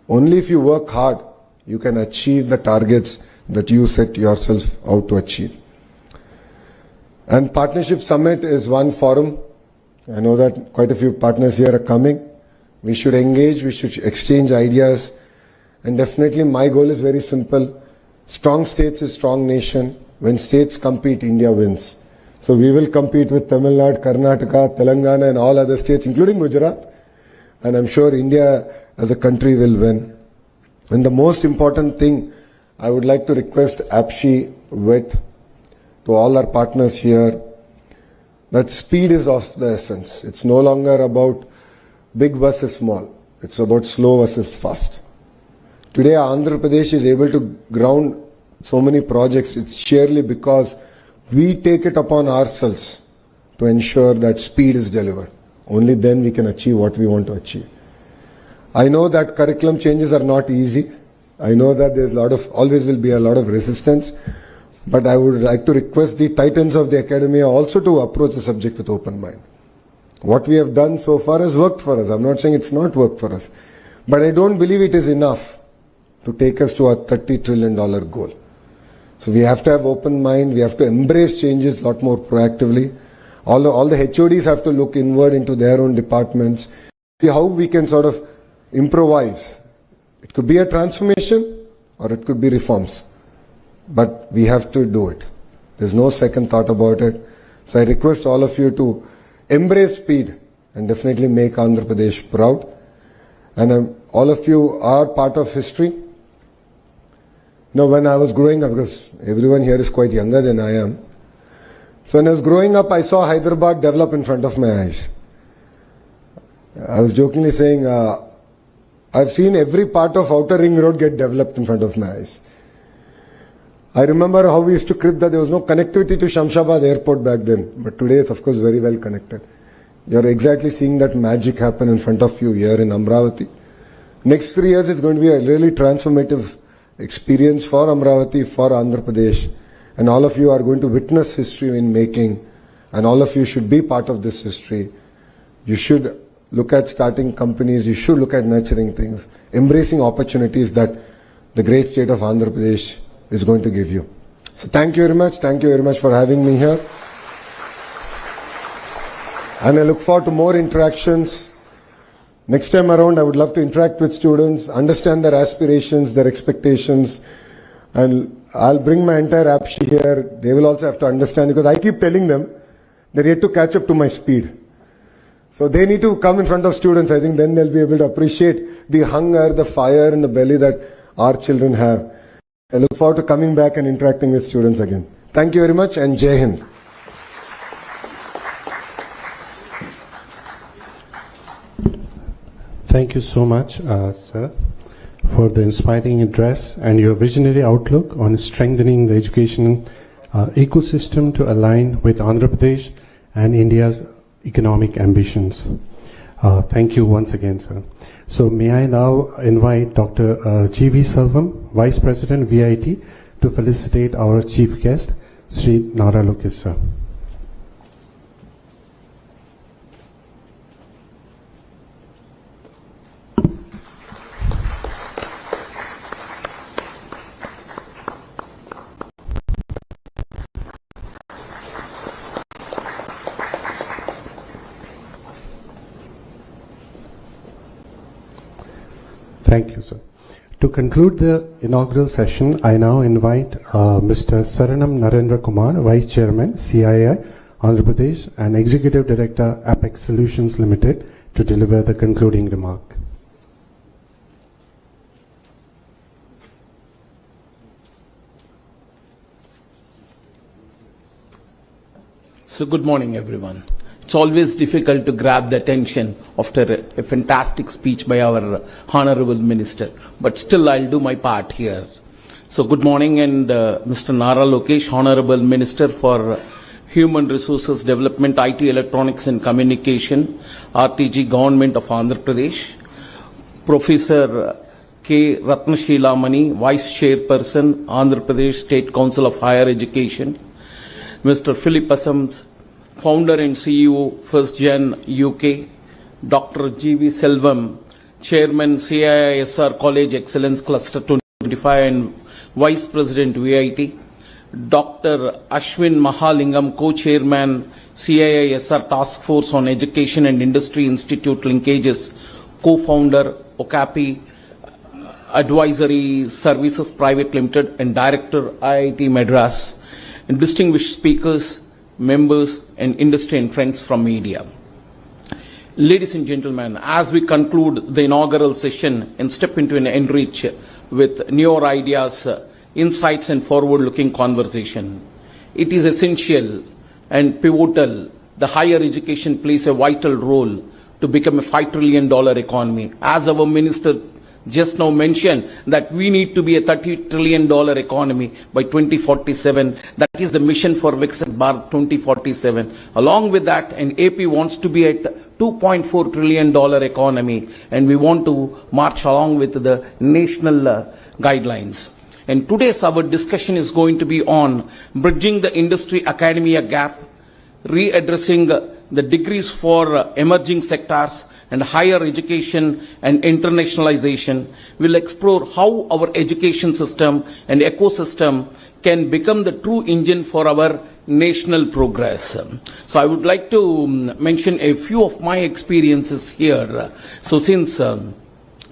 D: Only if you work hard, you can achieve the targets that you set yourself out to achieve. And Partnership Summit is one forum. I know that quite a few partners here are coming. We should engage, we should exchange ideas. And definitely my goal is very simple. Strong states is strong nation. When states compete, India wins. So we will compete with Tamil Nadu, Karnataka, Telangana and all other states, including Gujarat. And I'm sure India as a country will win. And the most important thing, I would like to request APSHI, VIT, to all our partners here, that speed is of the essence. It's no longer about big versus small. It's about slow versus fast. Today, Andhra Pradesh is able to ground so many projects. It's sheerly because we take it upon ourselves to ensure that speed is delivered. Only then we can achieve what we want to achieve. I know that curriculum changes are not easy. I know that there's always will be a lot of resistance. But I would like to request the titans of the academia also to approach the subject with open mind. What we have done so far has worked for us. I'm not saying it's not worked for us. But I don't believe it is enough to take us to a $30 trillion goal. So we have to have open mind. We have to embrace changes a lot more proactively. All the HODs have to look inward into their own departments. See how we can sort of improvise. It could be a transformation or it could be reforms. But we have to do it. There's no second thought about it. So I request all of you to embrace speed and definitely make Andhra Pradesh proud. And all of you are part of history. You know, when I was growing up, because everyone here is quite younger than I am. So when I was growing up, I saw Hyderabad develop in front of my eyes. I was jokingly saying, I've seen every part of Outer Ring Road get developed in front of my eyes. I remember how we used to crib that there was no connectivity to Shamshabad airport back then. But today it's of course very well connected. You're exactly seeing that magic happen in front of you here in Amaravati. Next 3 years is going to be a really transformative experience for Amaravati, for Andhra Pradesh. And all of you are going to witness history in making. And all of you should be part of this history. You should look at starting companies. You should look at nurturing things. Embracing opportunities that the great state of Andhra Pradesh is going to give you. So thank you very much. Thank you very much for having me here. And I look forward to more interactions. Next time around, I would love to interact with students, understand their aspirations, their expectations, and I'll bring my entire app sheet here. They will also have to understand, because I keep telling them they're yet to catch up to my speed. So they need to come in front of students. I think then they'll be able to appreciate the hunger, the fire in the belly that our children have. I look forward to coming back and interacting with students again. Thank you very much, and Jai Hind.
A: Thank you so much, sir, for the inspiring address and your visionary outlook on strengthening the education ecosystem to align with Andhra Pradesh and India's economic ambitions. Thank you once again, sir. So may I now invite Dr. G.V. Selvam, Vice President, VIT, to felicitate our chief guest, Sri Nara Lokesh, sir. Thank you, sir. To conclude the inaugural session, I now invite Mr. Saranam Narendra Kumar, Vice Chairman, CII, Andhra Pradesh, and Executive Director, Apex Solutions Limited, to deliver the concluding remark.
E: So good morning, everyone. It's always difficult to grab the attention after a fantastic speech by our Honorable Minister, but still I'll do my part here. So good morning, and Mr. Nara Lokesh, Honorable Minister for Human Resources Development, IT, Electronics and Communication, RTG, Government of Andhra Pradesh, Professor K. Ratnashila Mani, Vice Chairperson, Andhra Pradesh State Council of Higher Education, Mr. Philip Assams, Founder and CEO, First Gen UK, Dr. G.V. Selvam, Chairman, CIISR College Excellence Cluster 2025 and Vice President, VIT, Dr. Ashwin Mahalingam, Co-Chairman, CIISR Task Force on Education and Industry Institute Linkages, Co-Founder, Okapi Advisory Services Private Limited, and Director, IIT Madras, and distinguished speakers, members and industry and friends from media. Ladies and gentlemen, as we conclude the inaugural session and step into an enrich with newer ideas, insights and forward-looking conversation, it is essential and pivotal. The higher education plays a vital role to become a $5 trillion economy. As our minister just now mentioned, that we need to be a $30 trillion economy by 2047. That is the mission for Viksit Bharat 2047. Along with that, and AP wants to be at $2.4 trillion economy, and we want to march along with the national guidelines. And today's our discussion is going to be on bridging the industry-academia gap, readdressing the degrees for emerging sectors, and higher education and internationalization. Will explore how our education system and ecosystem can become the true engine for our national progress. So I would like to mention a few of my experiences here. So since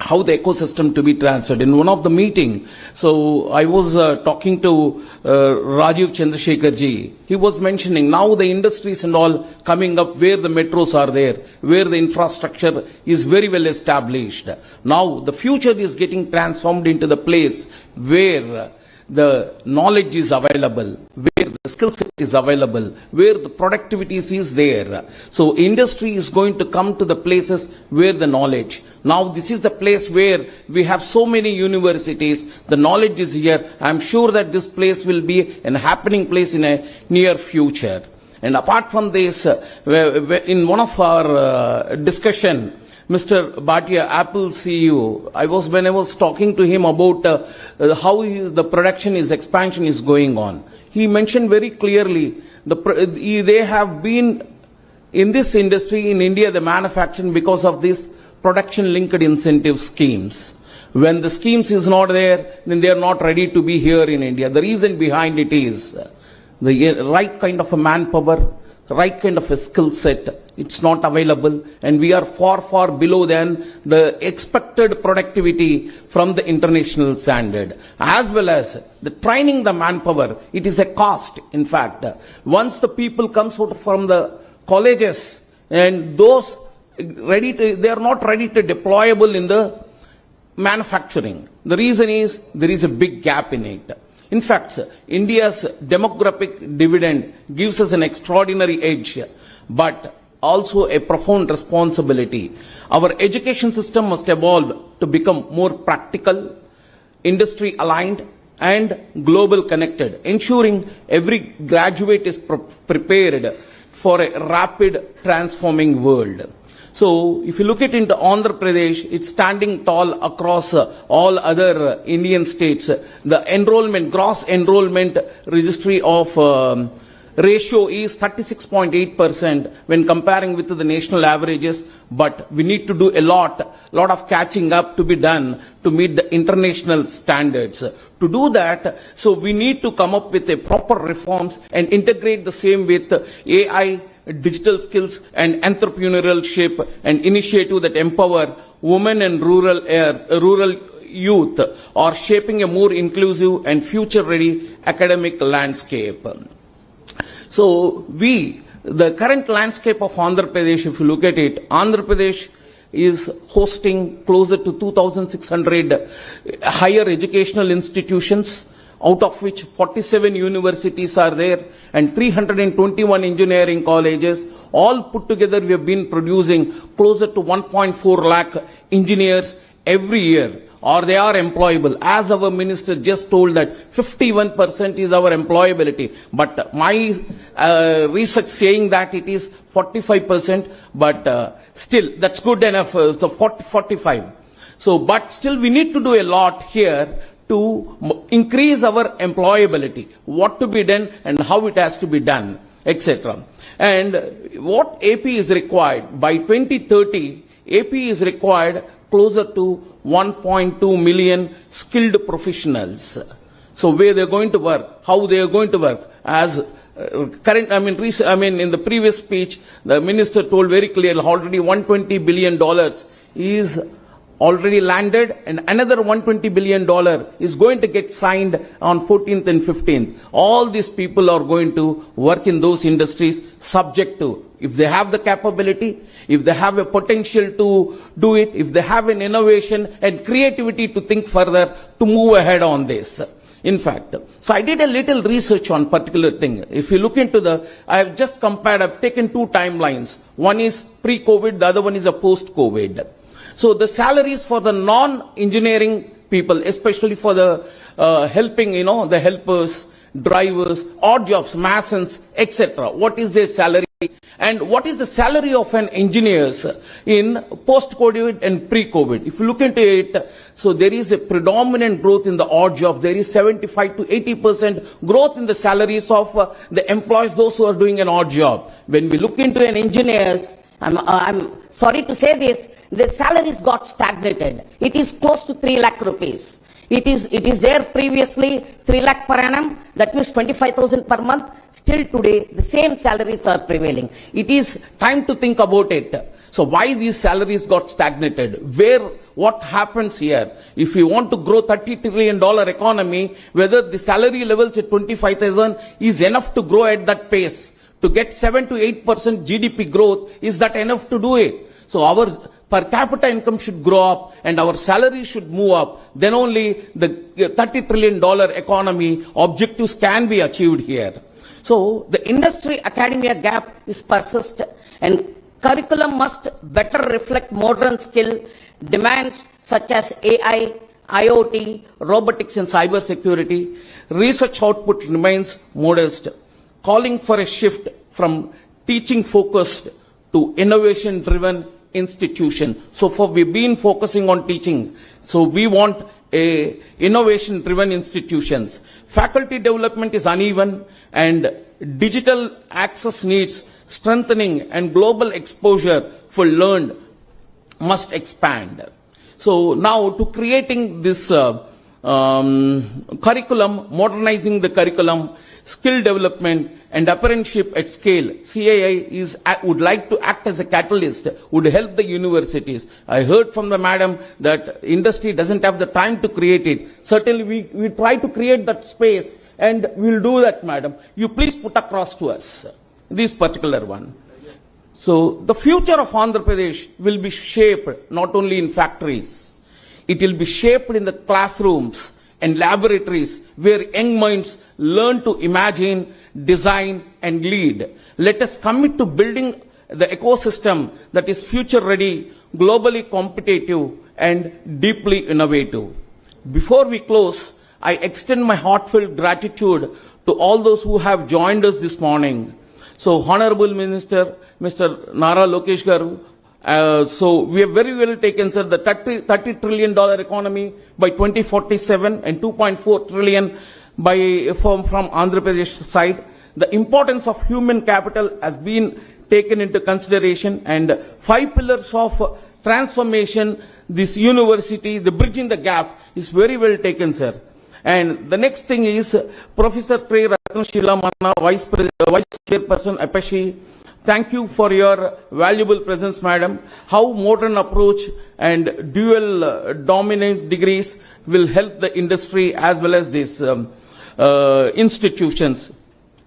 E: how the ecosystem to be transferred. In one of the meeting, so I was talking to Rajiv Chandrasekhar ji. He was mentioning now the industries and all coming up where the metros are there, where the infrastructure is very well established. Now the future is getting transformed into the place where the knowledge is available, where the skill set is available, where the productivity is there. So industry is going to come to the places where the knowledge. Now this is the place where we have so many universities, the knowledge is here. I am sure that this place will be a happening place in a near future. And apart from this, in one of our discussion, Mr. Bhatia, Apple CEO, when I was talking to him about how the production expansion is going on, he mentioned very clearly they have been in this industry in India, the manufacturing, because of this production linked incentive schemes. When the schemes is not there, then they are not ready to be here in India. The reason behind it is the right kind of a manpower, right kind of a skill set, it's not available, and we are far, far below than the expected productivity from the international standard. As well as the training the manpower, it is a cost, in fact. Once the people comes out from the colleges, and those they are not ready to deployable in the manufacturing. The reason is there is a big gap in it. In fact, India's demographic dividend gives us an extraordinary edge, but also a profound responsibility. Our education system must evolve to become more practical, industry aligned, and global connected, ensuring every graduate is prepared for a rapid transforming world. So, if you look at into Andhra Pradesh, it's standing tall across all other Indian states. The enrollment, gross enrollment registry of ratio is 36.8% when comparing with the national averages, but we need to do a lot of catching up to be done to meet the international standards. To do that, so we need to come up with a proper reforms and integrate the same with AI, digital skills and entrepreneurship and initiative that empower women and rural youth are shaping a more inclusive and future-ready academic landscape. So the current landscape of Andhra Pradesh, if you look at it, Andhra Pradesh is hosting closer to 2,600 higher educational institutions, out of which 47 universities are there and 321 engineering colleges. All put together, we have been producing closer to 1.4 lakh engineers every year, or they are employable. As our minister just told that 51% is our employability, but my research saying that it is 45%, but still that's good enough, so 45. So, but still we need to do a lot here to increase our employability, what to be done and how it has to be done, etc. And what AP is required, by 2030, AP is required closer to 1.2 million skilled professionals. So where they're going to work, how they are going to work. As in the previous speech, the minister told very clearly already $120 billion is already landed, and another $120 billion is going to get signed on 14th and 15th. All these people are going to work in those industries subject to, if they have the capability, if they have a potential to do it, if they have an innovation and creativity to think further, to move ahead on this. In fact, so I did a little research on particular thing. If you look into I have just compared, I've taken two timelines. One is pre-COVID, the other one is a post-COVID. So the salaries for the non-engineering people, especially for the helping, the helpers, drivers, odd jobs, masons, etc. What is their salary? And what is the salary of an engineer in post-COVID and pre-COVID? If you look into it, so there is a predominant growth in the odd job. There is 75 to 80% growth in the salaries of the employees, those who are doing an odd job. When we look into an engineer's, I'm sorry to say this, the salaries got stagnated. It is close to 3 lakh rupees. It is there previously 3 lakh per annum, that means 25,000 per month. Still today, the same salaries are prevailing. It is time to think about it. So why these salaries got stagnated? What happens here? If you want to grow $30 trillion economy, whether the salary levels at 25,000 is enough to grow at that pace. To get 7 to 8% GDP growth, is that enough to do it? So our per capita income should grow up and our salary should move up. Then only the $30 trillion economy objectives can be achieved here. So the industry academia gap is persist, and curriculum must better reflect modern skill demands such as AI, IoT, robotics and cyber security. Research output remains modest, calling for a shift from teaching focused to innovation driven institution. So far we've been focusing on teaching. So we want a innovation driven institutions. Faculty development is uneven and digital access needs strengthening, and global exposure for learned must expand. So now to creating this curriculum, modernizing the curriculum, skill development and apprenticeship at scale, CII would like to act as a catalyst, would help the universities. I heard from the madam that industry doesn't have the time to create it. Certainly we try to create that space and we'll do that, madam. You please put across to us this particular one. So the future of Andhra Pradesh will be shaped not only in factories, it will be shaped in the classrooms and laboratories where young minds learn to imagine, design and lead. Let us commit to building the ecosystem that is future ready, globally competitive and deeply innovative. Before we close, I extend my heartfelt gratitude to all those who have joined us this morning. So Honorable Minister, Mr. Nara Lokesh garu, so we have very well taken, sir, the $30 trillion economy by 2047 and 2.4 trillion from Andhra Pradesh side. The importance of human capital has been taken into consideration, and 5 pillars of transformation, this university, the bridging the gap is very well taken, sir. And the next thing is Professor Pre Ratnashila Mana, Vice Chairperson Apashi. Thank you for your valuable presence, madam. How modern approach and dual dominant degrees will help the industry as well as these institutions.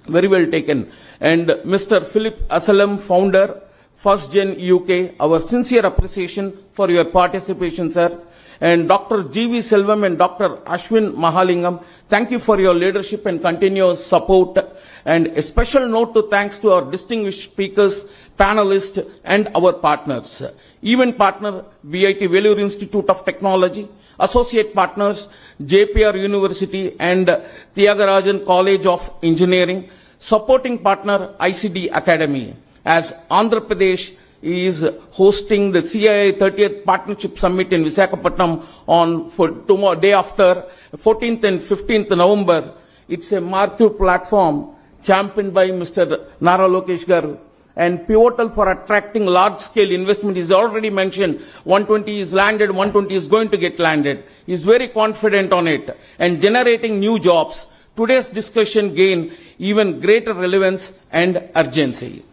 E: Very well taken. And Mr. Philip Asalam, founder, First Gen UK, our sincere appreciation for your participation, sir. And Dr. G.V. Selvam and Dr. Ashwin Mahalingam, thank you for your leadership and continuous support. And a special note to thanks to our distinguished speakers, panelists, and our partners. Event partner, VIT Vellore Institute of Technology. Associate partners, JPR University and Thiagarajan College of Engineering. Supporting partner, ICD Academy. As Andhra Pradesh is hosting the CII 30th Partnership Summit in Visakhapatnam on tomorrow, day after, 14th and 15th November. It's a marquee platform championed by Mr. Nara Lokesh garu and pivotal for attracting large-scale investment. Is already mentioned, 120 is landed, 120 is going to get landed. He's very confident on it and generating new jobs. Today's discussion gain even greater relevance and urgency.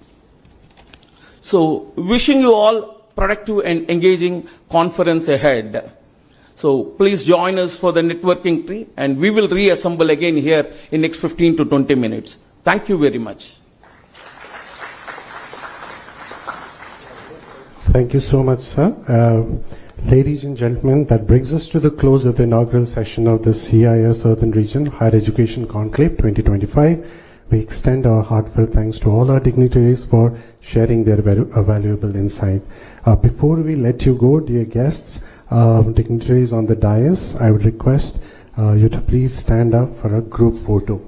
E: So, wishing you all productive and engaging conference ahead. So, please join us for the networking tree and we will reassemble again here in next 15 to 20 minutes. Thank you very much.
A: Thank you so much, sir. Ladies and gentlemen, that brings us to the close of the inaugural session of the CII Southern Region Higher Education Conclave 2025. We extend our heartfelt thanks to all our dignitaries for sharing their valuable insight. Before we let you go, dear guests, dignitaries on the dais, I would request you to please stand up for a group photo.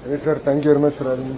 D: Yes, sir. Thank you very much for having me.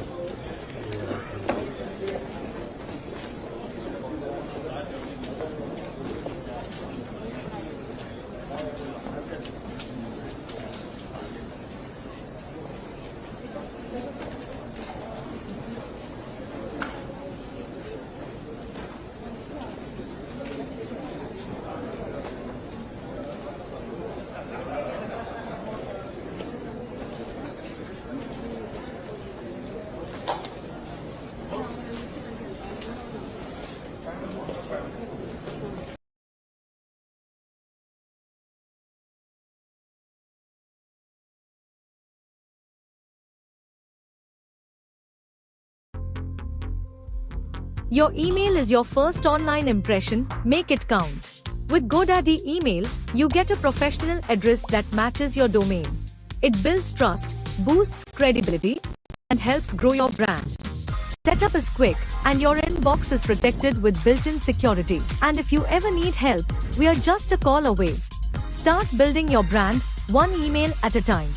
F: Your email is your first online impression, make it count. With GoDaddy Email, you get a professional address that matches your domain. It builds trust, boosts credibility, and helps grow your brand. Setup is quick, and your inbox is protected with built-in security. And if you ever need help, we are just a call away. Start building your brand, one email at a time.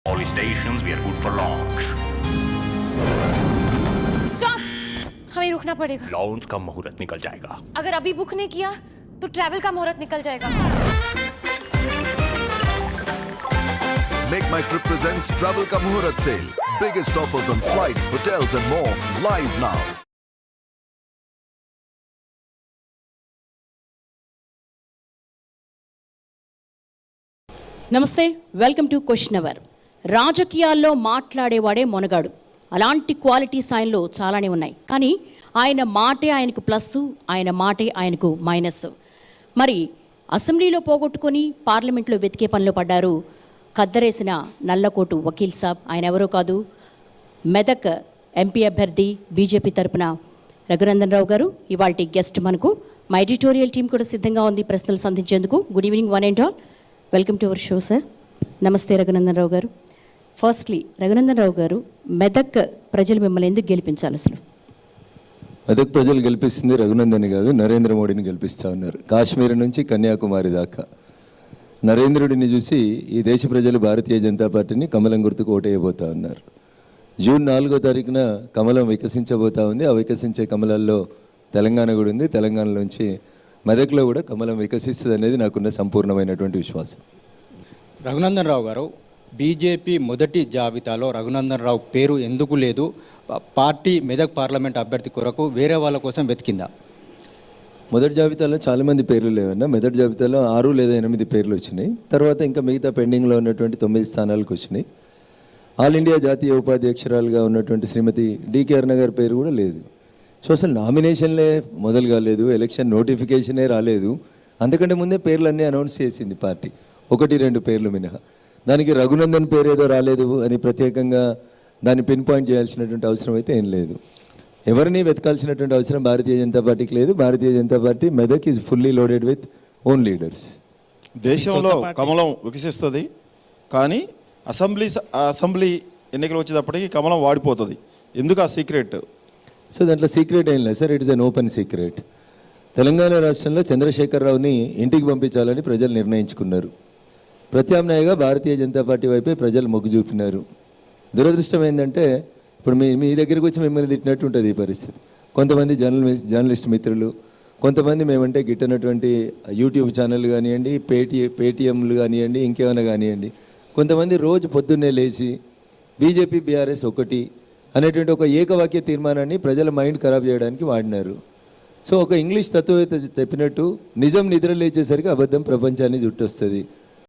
G: All stations, we are good for launch.
H: Stop, हमें रुकना पड़ेगा।
G: Launch का मुहूर्त निकल जाएगा।
H: अगर अभी book नहीं किया तो ट्रैवल का मुहूर्त निकल जाएगा।
I: Make My Trip presents Travel Ka Muhurat Sale. Biggest offers on flights, hotels and more. Live now.
J: నమస్తే, వెల్కమ్ టు క్వశ్చన్ అవర్. రాజకీయాల్లో మాట్లాడేవాడే మొనగాడు. అలాంటి క్వాలిటీస్ ఆయనలో చాలానే ఉన్నాయి. కానీ ఆయన మాటే ఆయనకు ప్లస్, ఆయన మాటే ఆయనకు మైనస్. మరి అసెంబ్లీలో పోగొట్టుకొని పార్లమెంట్లో వెతికే పనిలో పడ్డారు కద్దరేసిన నల్లకోటు వకీల్ సాబ్. ఆయన ఎవరో కాదు, మెదక్ ఎంపీ అభ్యర్థి బీజేపీ తరపున రఘునందన్ రావు గారు ఇవాల్టి గెస్ట్. మనకు మా ఎడిటోరియల్ టీం కూడా సిద్ధంగా ఉంది ప్రశ్నలు సంధించేందుకు. Good evening one and all, welcome to our show sir. నమస్తే రఘునందన్ రావు గారు. ఫస్ట్లీ రఘునందన్ రావు గారు, మెదక్ ప్రజలు మిమ్మల్ని ఎందుకు గెలిపించాలి అసలు?
K: మెదక్ ప్రజలు గెలిపిస్తుంది రఘునందన్ కాదు, నరేంద్ర మోడీని గెలిపిస్తూ ఉన్నారు. కాశ్మీర్ నుంచి కన్యాకుమారి దాకా నరేంద్రుడిని చూసి ఈ దేశ ప్రజలు భారతీయ జనతా పార్టీని కమలం గుర్తుకు ఓటేయబోతా ఉన్నారు. జూన్ 4వ తారీఖున కమలం వికసించబోతా ఉంది. ఆ వికసించే కమలాల్లో తెలంగాణ కూడా ఉంది. తెలంగాణలోంచి మెదక్లో కూడా కమలం వికసిస్తుంది అనేది నాకున్న సంపూర్ణమైనటువంటి విశ్వాసం.
L: రఘునందన్ రావు గారు, బీజేపీ మొదటి జాబితాలో రఘునందన్ రావు పేరు ఎందుకు లేదు? పార్టీ మెదక్ పార్లమెంట్ అభ్యర్థి కొరకు వేరే వాళ్ళ కోసం వెతికిందా?
K: మొదటి జాబితాలో చాలామంది పేర్లు లేవన్నా. మొదటి జాబితాలో 6 లేదా 8 పేర్లు వచ్చినాయి. తర్వాత ఇంకా మిగతా పెండింగ్లో ఉన్నటువంటి 9 స్థానాలకు వచ్చినాయి. ఆల్ ఇండియా జాతీయ ఉపాధ్యక్షురాలుగా ఉన్నటువంటి శ్రీమతి డికే అరుణ గారి పేరు కూడా లేదు. సో అసలు నామినేషన్లే మొదలు కాలేదు, ఎలక్షన్ నోటిఫికేషనే రాలేదు. అంతకంటే ముందే పేర్లన్నీ అనౌన్స్ చేసింది పార్టీ, 1-2 పేర్లు మినహా. దానికి రఘునందన్ పేరు ఏదో రాలేదు అని ప్రత్యేకంగా దాన్ని పిన్ పాయింట్ చేయాల్సినటువంటి అవసరం అయితే ఏం లేదు. ఎవరిని వెతకాల్సినటువంటి అవసరం భారతీయ జనతా పార్టీకి లేదు. Bharatiya Janata party Medak is fully loaded with own leaders.
M: దేశంలో కమలం వికసిస్తుంది, కానీ అసెంబ్లీ ఎన్నికలు వచ్చేటప్పటికి కమలం వాడిపోతుంది. ఎందుకు ఆ సీక్రెట్?
K: సో దాంట్లో సీక్రెట్ ఏం లేదు sir, it is an open secret. Telangana రాష్ట్రంలో చంద్రశేఖరరావుని ఇంటికి పంపించాలని ప్రజలు నిర్ణయించుకున్నారు. ప్రత్యామ్నాయంగా భారతీయ జనతా పార్టీ వైపే ప్రజలు మొగ్గు చూపినారు. దురదృష్టం ఏంటంటే ఇప్పుడు మీ దగ్గరికి వచ్చి మిమ్మల్ని తిట్టినట్టు ఉంటుంది ఈ పరిస్థితి. కొంతమంది జర్నలిస్ట్ మిత్రులు, కొంతమంది మేమంటే గిట్టనటువంటి యూట్యూబ్ ఛానల్ కానివ్వండి, పేటీఎంలు కానివ్వండి, ఇంకేమైనా కానివ్వండి, కొంతమంది రోజు పొద్దున్నే లేచి బీజేపీ బీఆర్ఎస్ ఒకటి అనేటువంటి ఒక ఏకవాక్య తీర్మానాన్ని ప్రజల మైండ్ ఖరాబ్ చేయడానికి వాడినారు. సో ఒక ఇంగ్లీష్ తత్వవేత్త చెప్పినట్టు నిజం నిద్ర లేచేసరికి అబద్ధం ప్రపంచాన్ని చుట్టొస్తుంది.